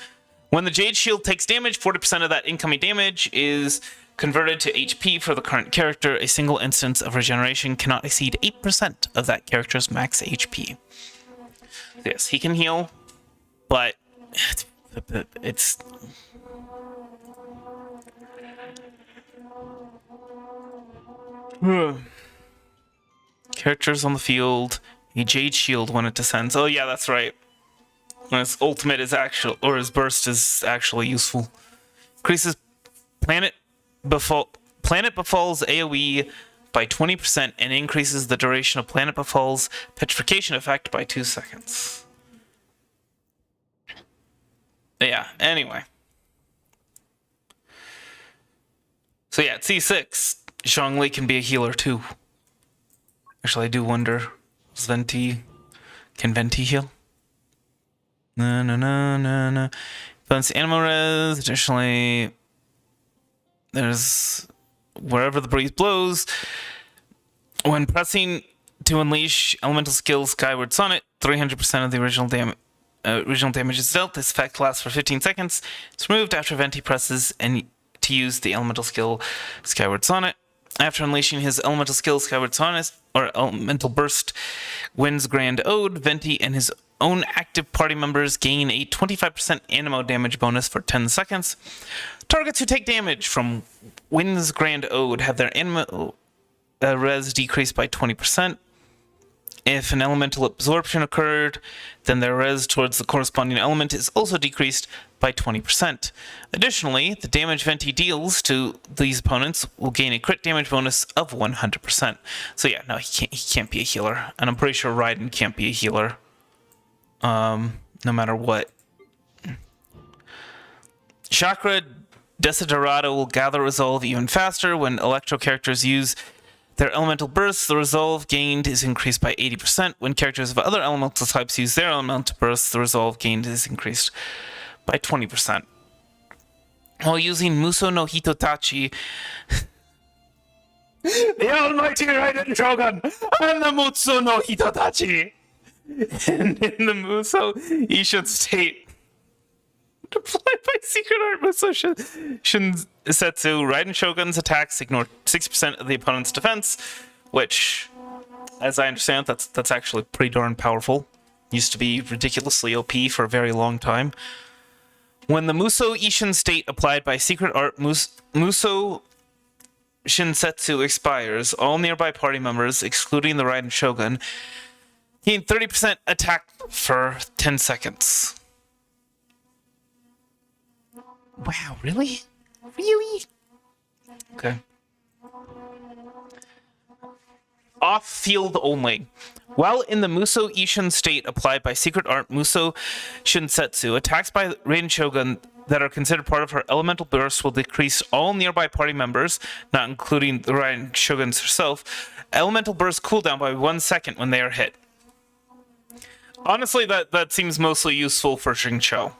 When the Jade Shield takes damage, 40% of that incoming damage is converted to HP for the current character. A single instance of regeneration cannot exceed 8% of that character's max HP. Yes, he can heal, but it's... Characters on the field, a Jade Shield when it descends. Oh yeah, that's right. When his ultimate is actual, or his burst is actually useful. Increases planet befalls AoE by 20% and increases the duration of planet befalls petrification effect by 2 seconds. Yeah, anyway. So yeah, at C6, Zhongli can be a healer too. Actually, I do wonder, can Venti heal? No. Bonus animal res. Additionally, there's wherever the breeze blows. When pressing to unleash elemental skill Skyward Sonnet, 300% of the original damage is dealt. This effect lasts for 15 seconds. It's removed after Venti presses and to use the elemental skill Skyward Sonnet. After unleashing his elemental skill Skyward Sonnet, or elemental burst, Wind's Grand Ode, Venti and his own active party members gain a 25% animo damage bonus for 10 seconds. Targets who take damage from Wind's Grand Ode have their animo res decreased by 20%. If an elemental absorption occurred, then their res towards the corresponding element is also decreased by 20%. Additionally, the damage Venti deals to these opponents will gain a crit damage bonus of 100%. So yeah, no, he can't be a healer. And I'm pretty sure Raiden can't be a healer. No matter what. Chakra Desiderata will gather resolve even faster when electro characters use their elemental bursts. The resolve gained is increased by 80%. When characters of other elemental types use their elemental bursts, the resolve gained is increased by 20%. While using Muso no Hitotachi, the almighty Raiden Shogun and the Muso no Hitotachi, and in the Muso Ishin state, deployed by Secret Art Muso Shinsetsu, Raiden Shogun's attacks ignore 60% of the opponent's defense, which, as I understand, that's actually pretty darn powerful. Used to be ridiculously OP for a very long time. When the Muso Ishin state applied by Secret Art Muso Shinsetsu expires, all nearby party members, excluding the Raiden Shogun, gain 30% attack for 10 seconds. Wow, really? Really? Okay. Off-field only. While in the Muso Ishin state applied by Secret Art Muso Shinsetsu, attacks by Raiden Shogun that are considered part of her elemental burst will decrease all nearby party members, not including the Raiden Shogun's herself, elemental burst cooldown by 1 second when they are hit. Honestly, that seems mostly useful for Xingqiu.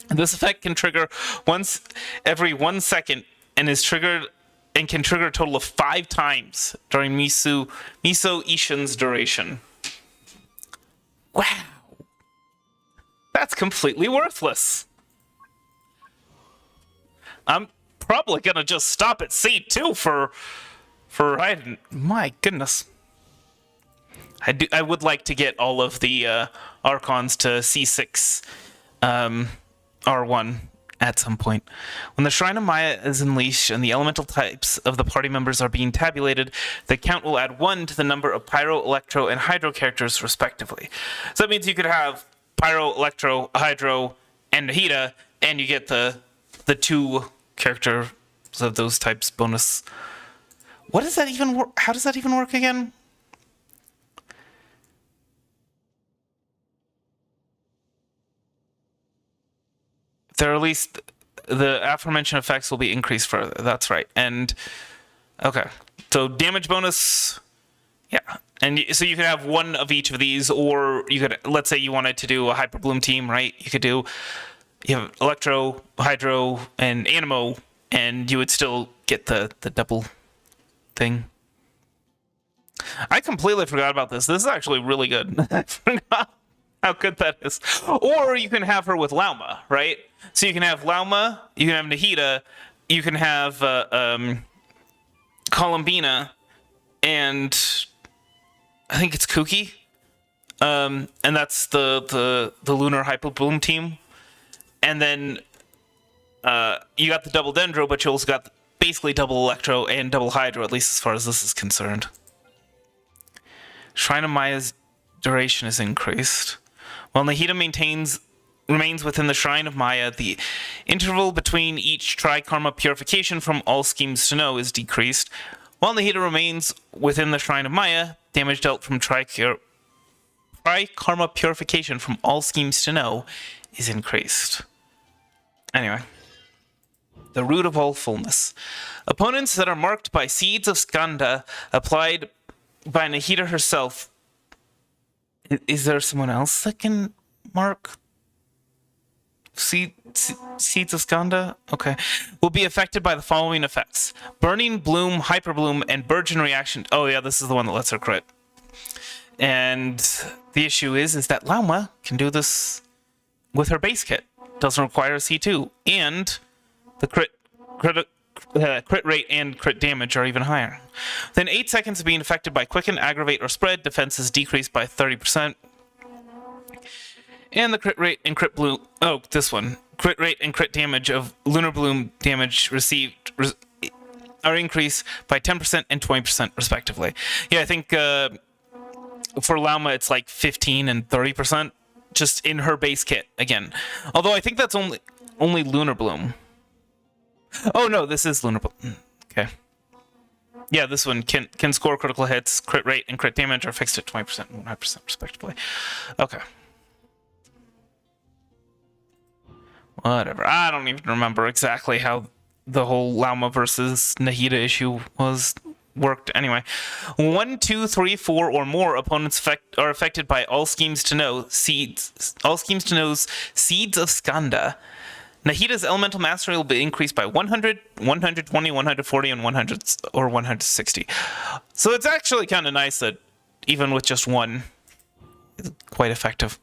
This effect can trigger once every 1 second and is triggered and can trigger a total of 5 times during Miso Ishin's duration. Wow. That's completely worthless. I'm probably gonna just stop at C2 for my goodness. I would like to get all of the Archons to C6 R1 at some point. When the Shrine of Maya is unleashed and the elemental types of the party members are being tabulated, the count will add 1 to the number of Pyro, Electro, and Hydro characters respectively. So that means you could have Pyro, Electro, Hydro, and Nahida, and you get the 2 characters of those types bonus. What does that even work? How does that even work again? There are at least the aforementioned effects will be increased further. That's right. And okay, so damage bonus, yeah. And so you could have 1 of each of these, or you could, let's say you wanted to do a Hyper Bloom team, right? You have Electro, Hydro, and Animo, and you would still get the double thing. I completely forgot about this. This is actually really good. I forgot how good that is. Or you can have her with Lauma, right? So you can have Lauma, you can have Nahida, you can have Columbina, and I think it's Kuki. And that's the Lunar Hyper Bloom team. And then you got the double Dendro, but you also got basically double Electro and double Hydro, at least as far as this is concerned. Shrine of Maya's duration is increased. While Nahida remains within the Shrine of Maya, the interval between each Tri-Karma purification from all schemes to know is decreased. While Nahida remains within the Shrine of Maya, damage dealt from Tri-Karma purification from all schemes to know is increased. Anyway. The root of all fullness. Opponents that are marked by seeds of Skanda applied by Nahida herself. Is there someone else that can mark seeds of Skanda? Okay. Will be affected by the following effects: Burning, Bloom, Hyper Bloom, and Burgeon reaction. Oh yeah, this is the one that lets her crit. And the issue is that Lauma can do this with her base kit. Doesn't require a C2. And the crit rate and crit damage are even higher. Within 8 seconds of being affected by Quicken, Aggravate, or Spread, defenses decreased by 30%. And the crit rate and crit bloom... Oh, this one. Crit rate and crit damage of Lunar Bloom damage received are increased by 10% and 20% respectively. Yeah, I think for Lauma it's like 15 and 30% just in her base kit again. Although I think that's only Lunar Bloom. Oh no, this is Lunar Bloom. Okay. Yeah, this one can score critical hits, crit rate, and crit damage are fixed at 20% and 100% respectively. Okay. Whatever. I don't even remember exactly how the whole Lauma versus Nahida issue worked. Anyway, 1, 2, 3, 4, or more opponents are affected by all schemes to know seeds. All schemes to know's seeds of Skanda. Nahida's elemental mastery will be increased by 100, 120, 140, and 100 or 160. So it's actually kind of nice that even with just one, it's quite effective.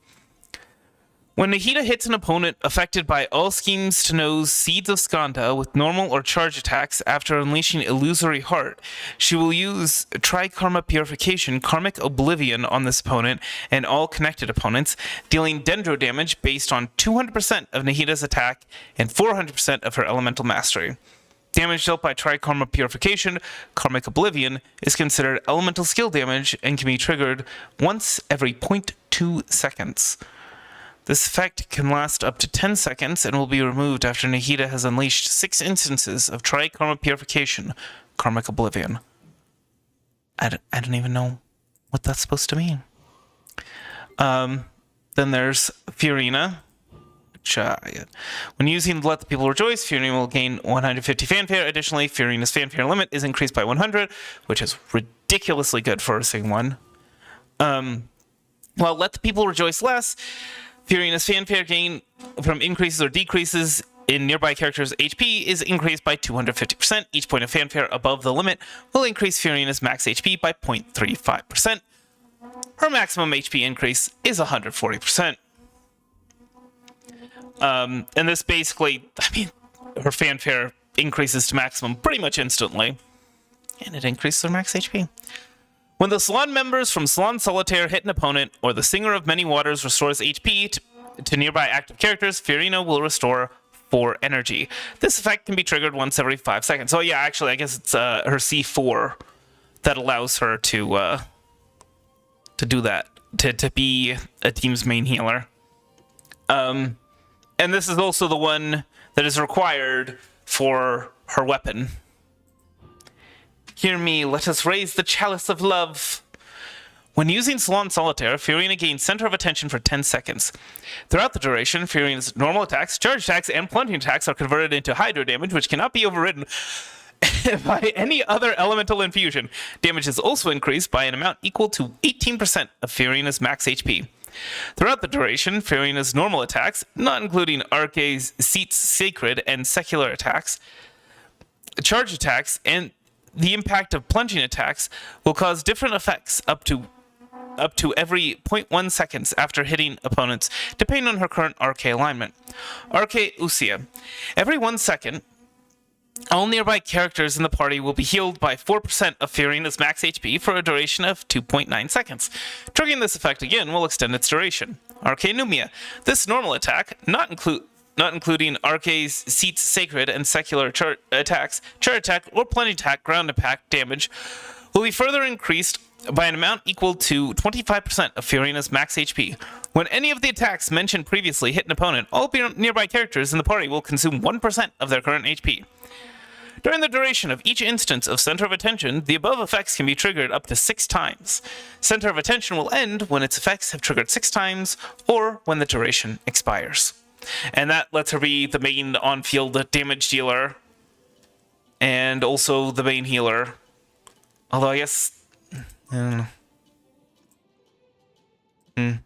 When Nahida hits an opponent affected by all schemes to know's Seeds of Skanda with normal or charge attacks after unleashing Illusory Heart, she will use Tri-Karma Purification, Karmic Oblivion on this opponent and all connected opponents, dealing Dendro damage based on 200% of Nahida's attack and 400% of her elemental mastery. Damage dealt by Tri-Karma Purification, Karmic Oblivion, is considered elemental skill damage and can be triggered once every 0.2 seconds. This effect can last up to 10 seconds and will be removed after Nahida has unleashed 6 instances of Tri-Karma Purification, Karmic Oblivion. I don't even know what that's supposed to mean. Then there's Fiorina. When using Let the People Rejoice, Fiorina will gain 150 fanfare. Additionally, Fiorina's fanfare limit is increased by 100, which is ridiculously good for a Sing 1. While Let the People Rejoice less, Furiona's fanfare gain from increases or decreases in nearby characters' HP is increased by 250%. Each point of fanfare above the limit will increase Furiona's max HP by 0.35%. Her maximum HP increase is 140%. And this basically, her fanfare increases to maximum pretty much instantly. And it increases her max HP. When the Salon members from Salon Solitaire hit an opponent, or the Singer of Many Waters restores HP to nearby active characters, Fiorina will restore 4 energy. This effect can be triggered once every 5 seconds. So yeah, actually, I guess it's her C4 that allows her to do that, to be a team's main healer. And this is also the one that is required for her weapon. Hear me, let us raise the chalice of love. When using Salon Solitaire, Fiorina gains center of attention for 10 seconds. Throughout the duration, Fiorina's normal attacks, charge attacks, and plunging attacks are converted into hydro damage, which cannot be overridden by any other elemental infusion. Damage is also increased by an amount equal to 18% of Fiorina's max HP. Throughout the duration, Fiorina's normal attacks, not including Arce's Seats Sacred and secular attacks, charge attacks, and the impact of plunging attacks will cause different effects up to every 0.1 seconds after hitting opponents, depending on her current Arce alignment. Arce Usia. Every 1 second, all nearby characters in the party will be healed by 4% of Fiorina's max HP for a duration of 2.9 seconds. Triggering this effect again will extend its duration. Arce Numia. This normal attack, not including Arce's Seats Sacred and secular charge attack, or plunging attack ground impact damage, will be further increased by an amount equal to 25% of Fiorina's max HP. When any of the attacks mentioned previously hit an opponent, all nearby characters in the party will consume 1% of their current HP. During the duration of each instance of Center of Attention, the above effects can be triggered up to 6 times. Center of Attention will end when its effects have triggered 6 times, or when the duration expires. And that lets her be the main on-field damage dealer, and also the main healer. Although I guess, I don't know.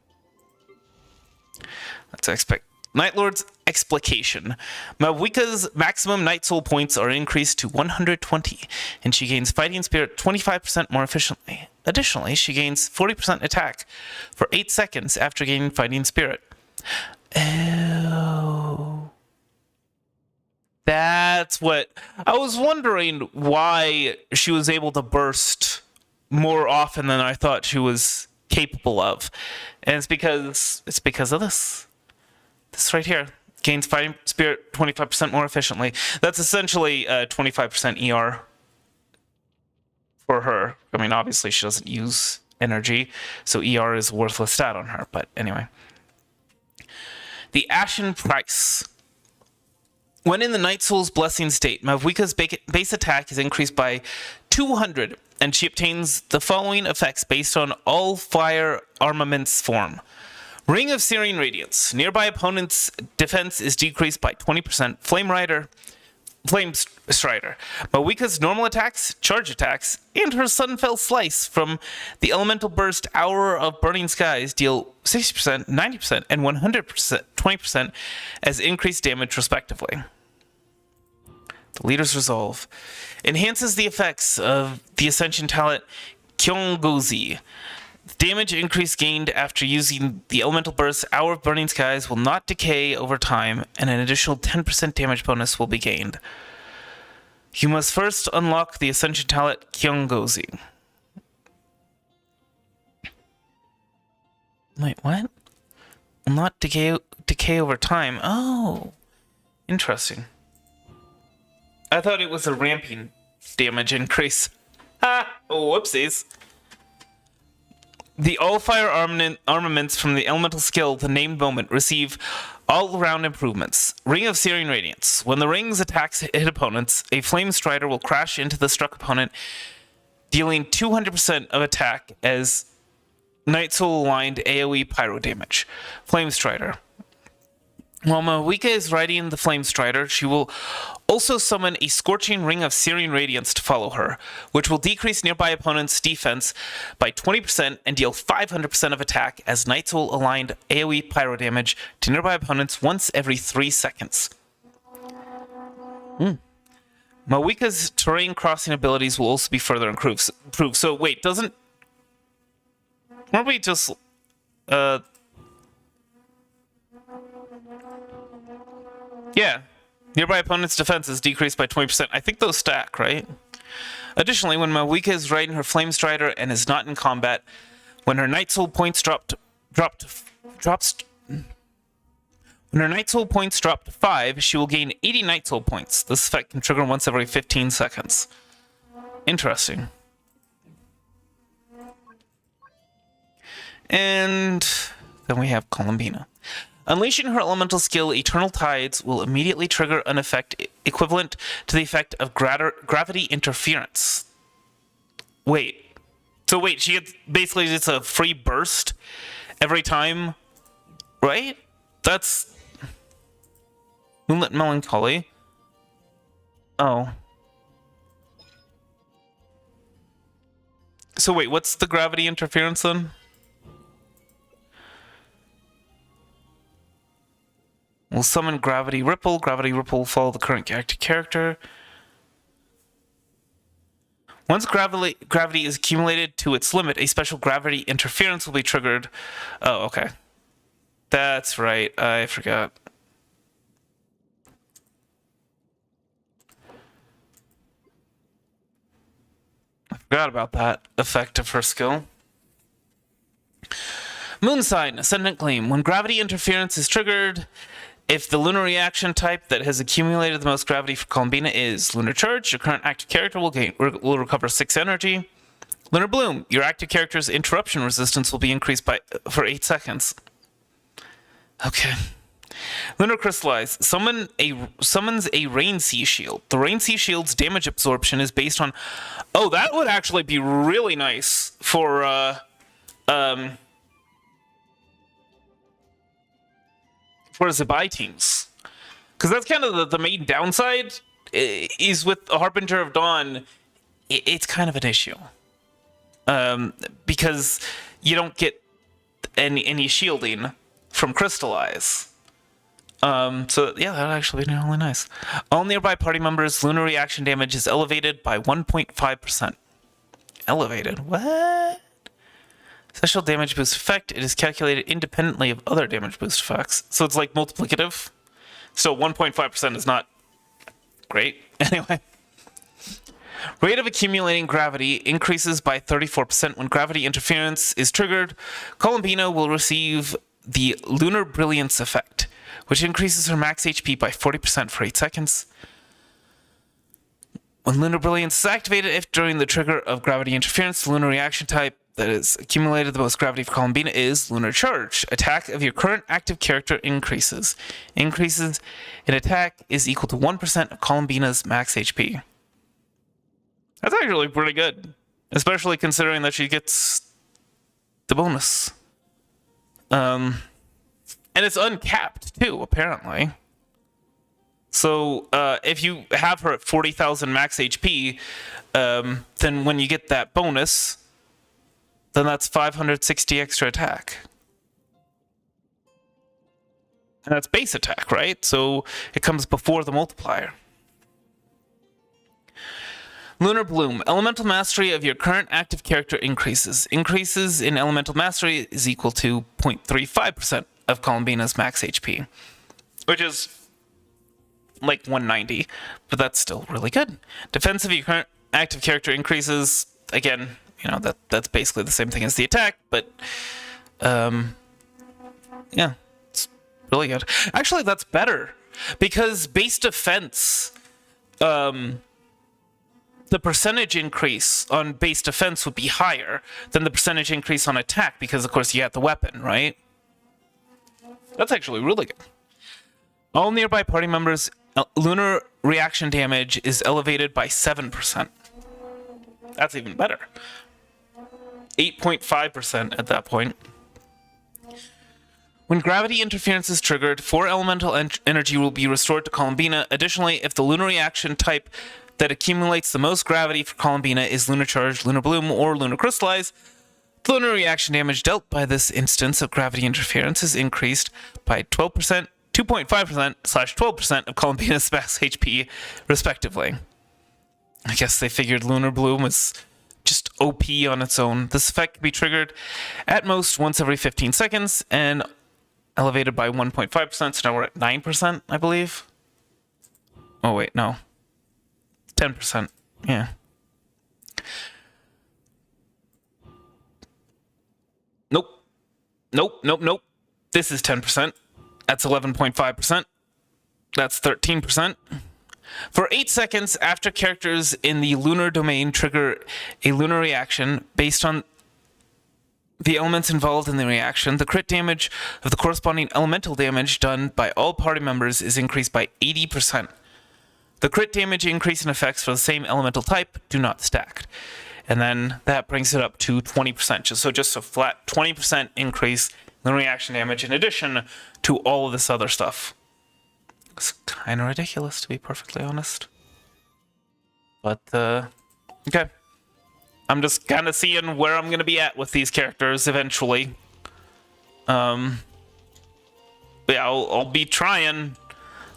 Let's expect Night Lord's Explication. Mavuika's maximum Night Soul points are increased to 120, and she gains Fighting Spirit 25% more efficiently. Additionally, she gains 40% attack for 8 seconds after gaining Fighting Spirit. Oh. That's what... I was wondering why she was able to burst more often than I thought she was capable of. And it's because of this. This right here. Gains Fighting Spirit 25% more efficiently. That's essentially 25% ER for her. I mean, obviously she doesn't use energy, so ER is a worthless stat on her. But anyway. The Ashen Price. When in the Night Soul's Blessing state, Mavuika's base attack is increased by 200, and she obtains the following effects based on all fire armaments form. Ring of Searing Radiance. Nearby opponent's defense is decreased by 20%. Flame Strider. Mavuika's normal attacks, charge attacks, and her Sunfell Slice from the Elemental Burst Hour of Burning Skies deal 60%, 90%, and 100%, 20% as increased damage respectively. The Leader's Resolve. Enhances the effects of the Ascension talent Kyongozi. Damage increase gained after using the Elemental Burst Hour of Burning Skies will not decay over time, and an additional 10% damage bonus will be gained. You must first unlock the Ascension talent Kyongozi. Wait, what? Will not decay over time. Oh, interesting. I thought it was a ramping damage increase. Ha! Oh, whoopsies. The all-fire armaments from the elemental skill, the named moment, receive all-around improvements. Ring of Searing Radiance. When the ring's attacks hit opponents, a Flame Strider will crash into the struck opponent, dealing 200% of attack as Night Soul-aligned AoE pyro damage. Flame Strider. While Mawika is riding the Flame Strider, she will also summon a Scorching Ring of Searing Radiance to follow her, which will decrease nearby opponents' defense by 20% and deal 500% of attack as Night Soul aligned AoE pyro damage to nearby opponents once every 3 seconds. Mawika's terrain crossing abilities will also be further improved. So wait, weren't we just yeah. Nearby opponents' defense is decreased by 20%. I think those stack, right? Additionally, when Mawika is riding her Flame Strider and is not in combat, when her Night Soul points drop to 5, she will gain 80 Night Soul points. This effect can trigger once every 15 seconds. Interesting. And then we have Columbina. Unleashing her elemental skill, Eternal Tides will immediately trigger an effect equivalent to the effect of gravity interference. Wait, she gets basically just a free burst every time, right? That's Moonlit Melancholy. Oh. So wait, what's the gravity interference then? We'll summon Gravity Ripple. Gravity Ripple will follow the current active character. Once gravity is accumulated to its limit, a special gravity interference will be triggered. Oh, okay. That's right. I forgot. I forgot about that effect of her skill. Moonsign, Ascendant Gleam. When gravity interference is triggered, if the lunar reaction type that has accumulated the most gravity for Columbina is Lunar Charge, your current active character will recover 6 energy. Lunar Bloom, your active character's interruption resistance will be increased for 8 seconds. Okay. Lunar Crystallize, summons a Rain Sea Shield. The Rain Sea Shield's damage absorption is based on... Oh, that would actually be really nice for Zabai teams, because that's kind of the main downside is with a Harbinger of Dawn. It's kind of an issue because you don't get any shielding from Crystallize. So yeah, that'd actually be really nice. All nearby party members' lunar reaction damage is elevated by 1.5%. Elevated? What? Special damage boost effect. It is calculated independently of other damage boost effects. So it's like multiplicative. So 1.5% is not great. Anyway. Rate of accumulating gravity increases by 34% when gravity interference is triggered. Columbina will receive the Lunar Brilliance effect, which increases her max HP by 40% for 8 seconds. When Lunar Brilliance is activated, if during the trigger of gravity interference, the lunar reaction type that is accumulated the most gravity for Columbina is Lunar Charge. Attack of your current active character increases. Increases in attack is equal to 1% of Columbina's max HP. That's actually pretty good, especially considering that she gets the bonus. And it's uncapped too, apparently. So if you have her at 40,000 max HP, then when you get that bonus, then that's 560 extra attack. And that's base attack, right? So it comes before the multiplier. Lunar Bloom. Elemental mastery of your current active character increases. Increases in elemental mastery is equal to 0.35% of Columbina's max HP. Which is like 190, but that's still really good. Defense of your current active character increases. Again, you know, that's basically the same thing as the attack, but yeah, it's really good. Actually, that's better, because base defense, the percentage increase on base defense would be higher than the percentage increase on attack, because of course you have the weapon, right? That's actually really good. All nearby party members' lunar reaction damage is elevated by 7%. That's even better. 8.5% at that point. When gravity interference is triggered, 4 elemental energy will be restored to Columbina. Additionally, if the lunar reaction type that accumulates the most gravity for Columbina is lunar charge, lunar bloom, or lunar crystallize, the lunar reaction damage dealt by this instance of gravity interference is increased by 12%, 2.5%/12% of Columbina's max HP, respectively. I guess they figured lunar bloom was just OP on its own. This effect can be triggered at most once every 15 seconds and elevated by 1.5%, so now we're at 9%, I believe. Oh, wait, no. 10%, yeah. Nope. This is 10%. That's 11.5%. That's 13%. For 8 seconds after characters in the lunar domain trigger a lunar reaction based on the elements involved in the reaction, the crit damage of the corresponding elemental damage done by all party members is increased by 80%. The crit damage increase in effects for the same elemental type do not stack. And then that brings it up to 20%. So just a flat 20% increase in the reaction damage in addition to all of this other stuff. It's kind of ridiculous, to be perfectly honest. But, okay. I'm just kind of seeing where I'm going to be at with these characters eventually. Yeah, I'll be trying.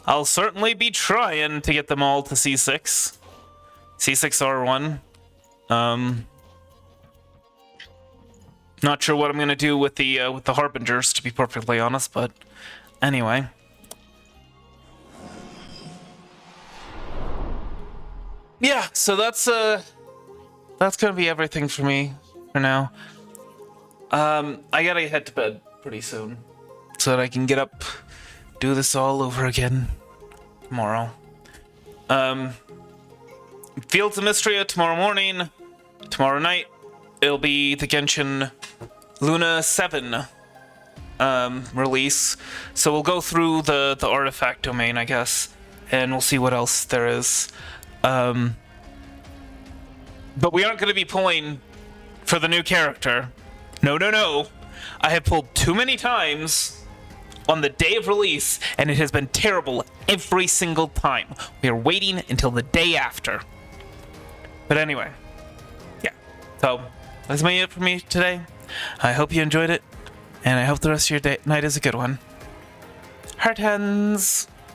I'll certainly be trying to get them all to C6. C6R1. Not sure what I'm going to do with the Harbingers, to be perfectly honest, but anyway. Yeah, so that's gonna be everything for me for now. I gotta head to bed pretty soon so that I can get up, do this all over again tomorrow. Fields of Mystria tomorrow morning. Tomorrow night, it'll be the Genshin Luna 7 release. So we'll go through the artifact domain, I guess, and we'll see what else there is. But we aren't going to be pulling for the new character. No. I have pulled too many times on the day of release, and it has been terrible every single time. We are waiting until the day after. But anyway, yeah. So that's it for me today. I hope you enjoyed it, and I hope the rest of your night is a good one. Heart hands.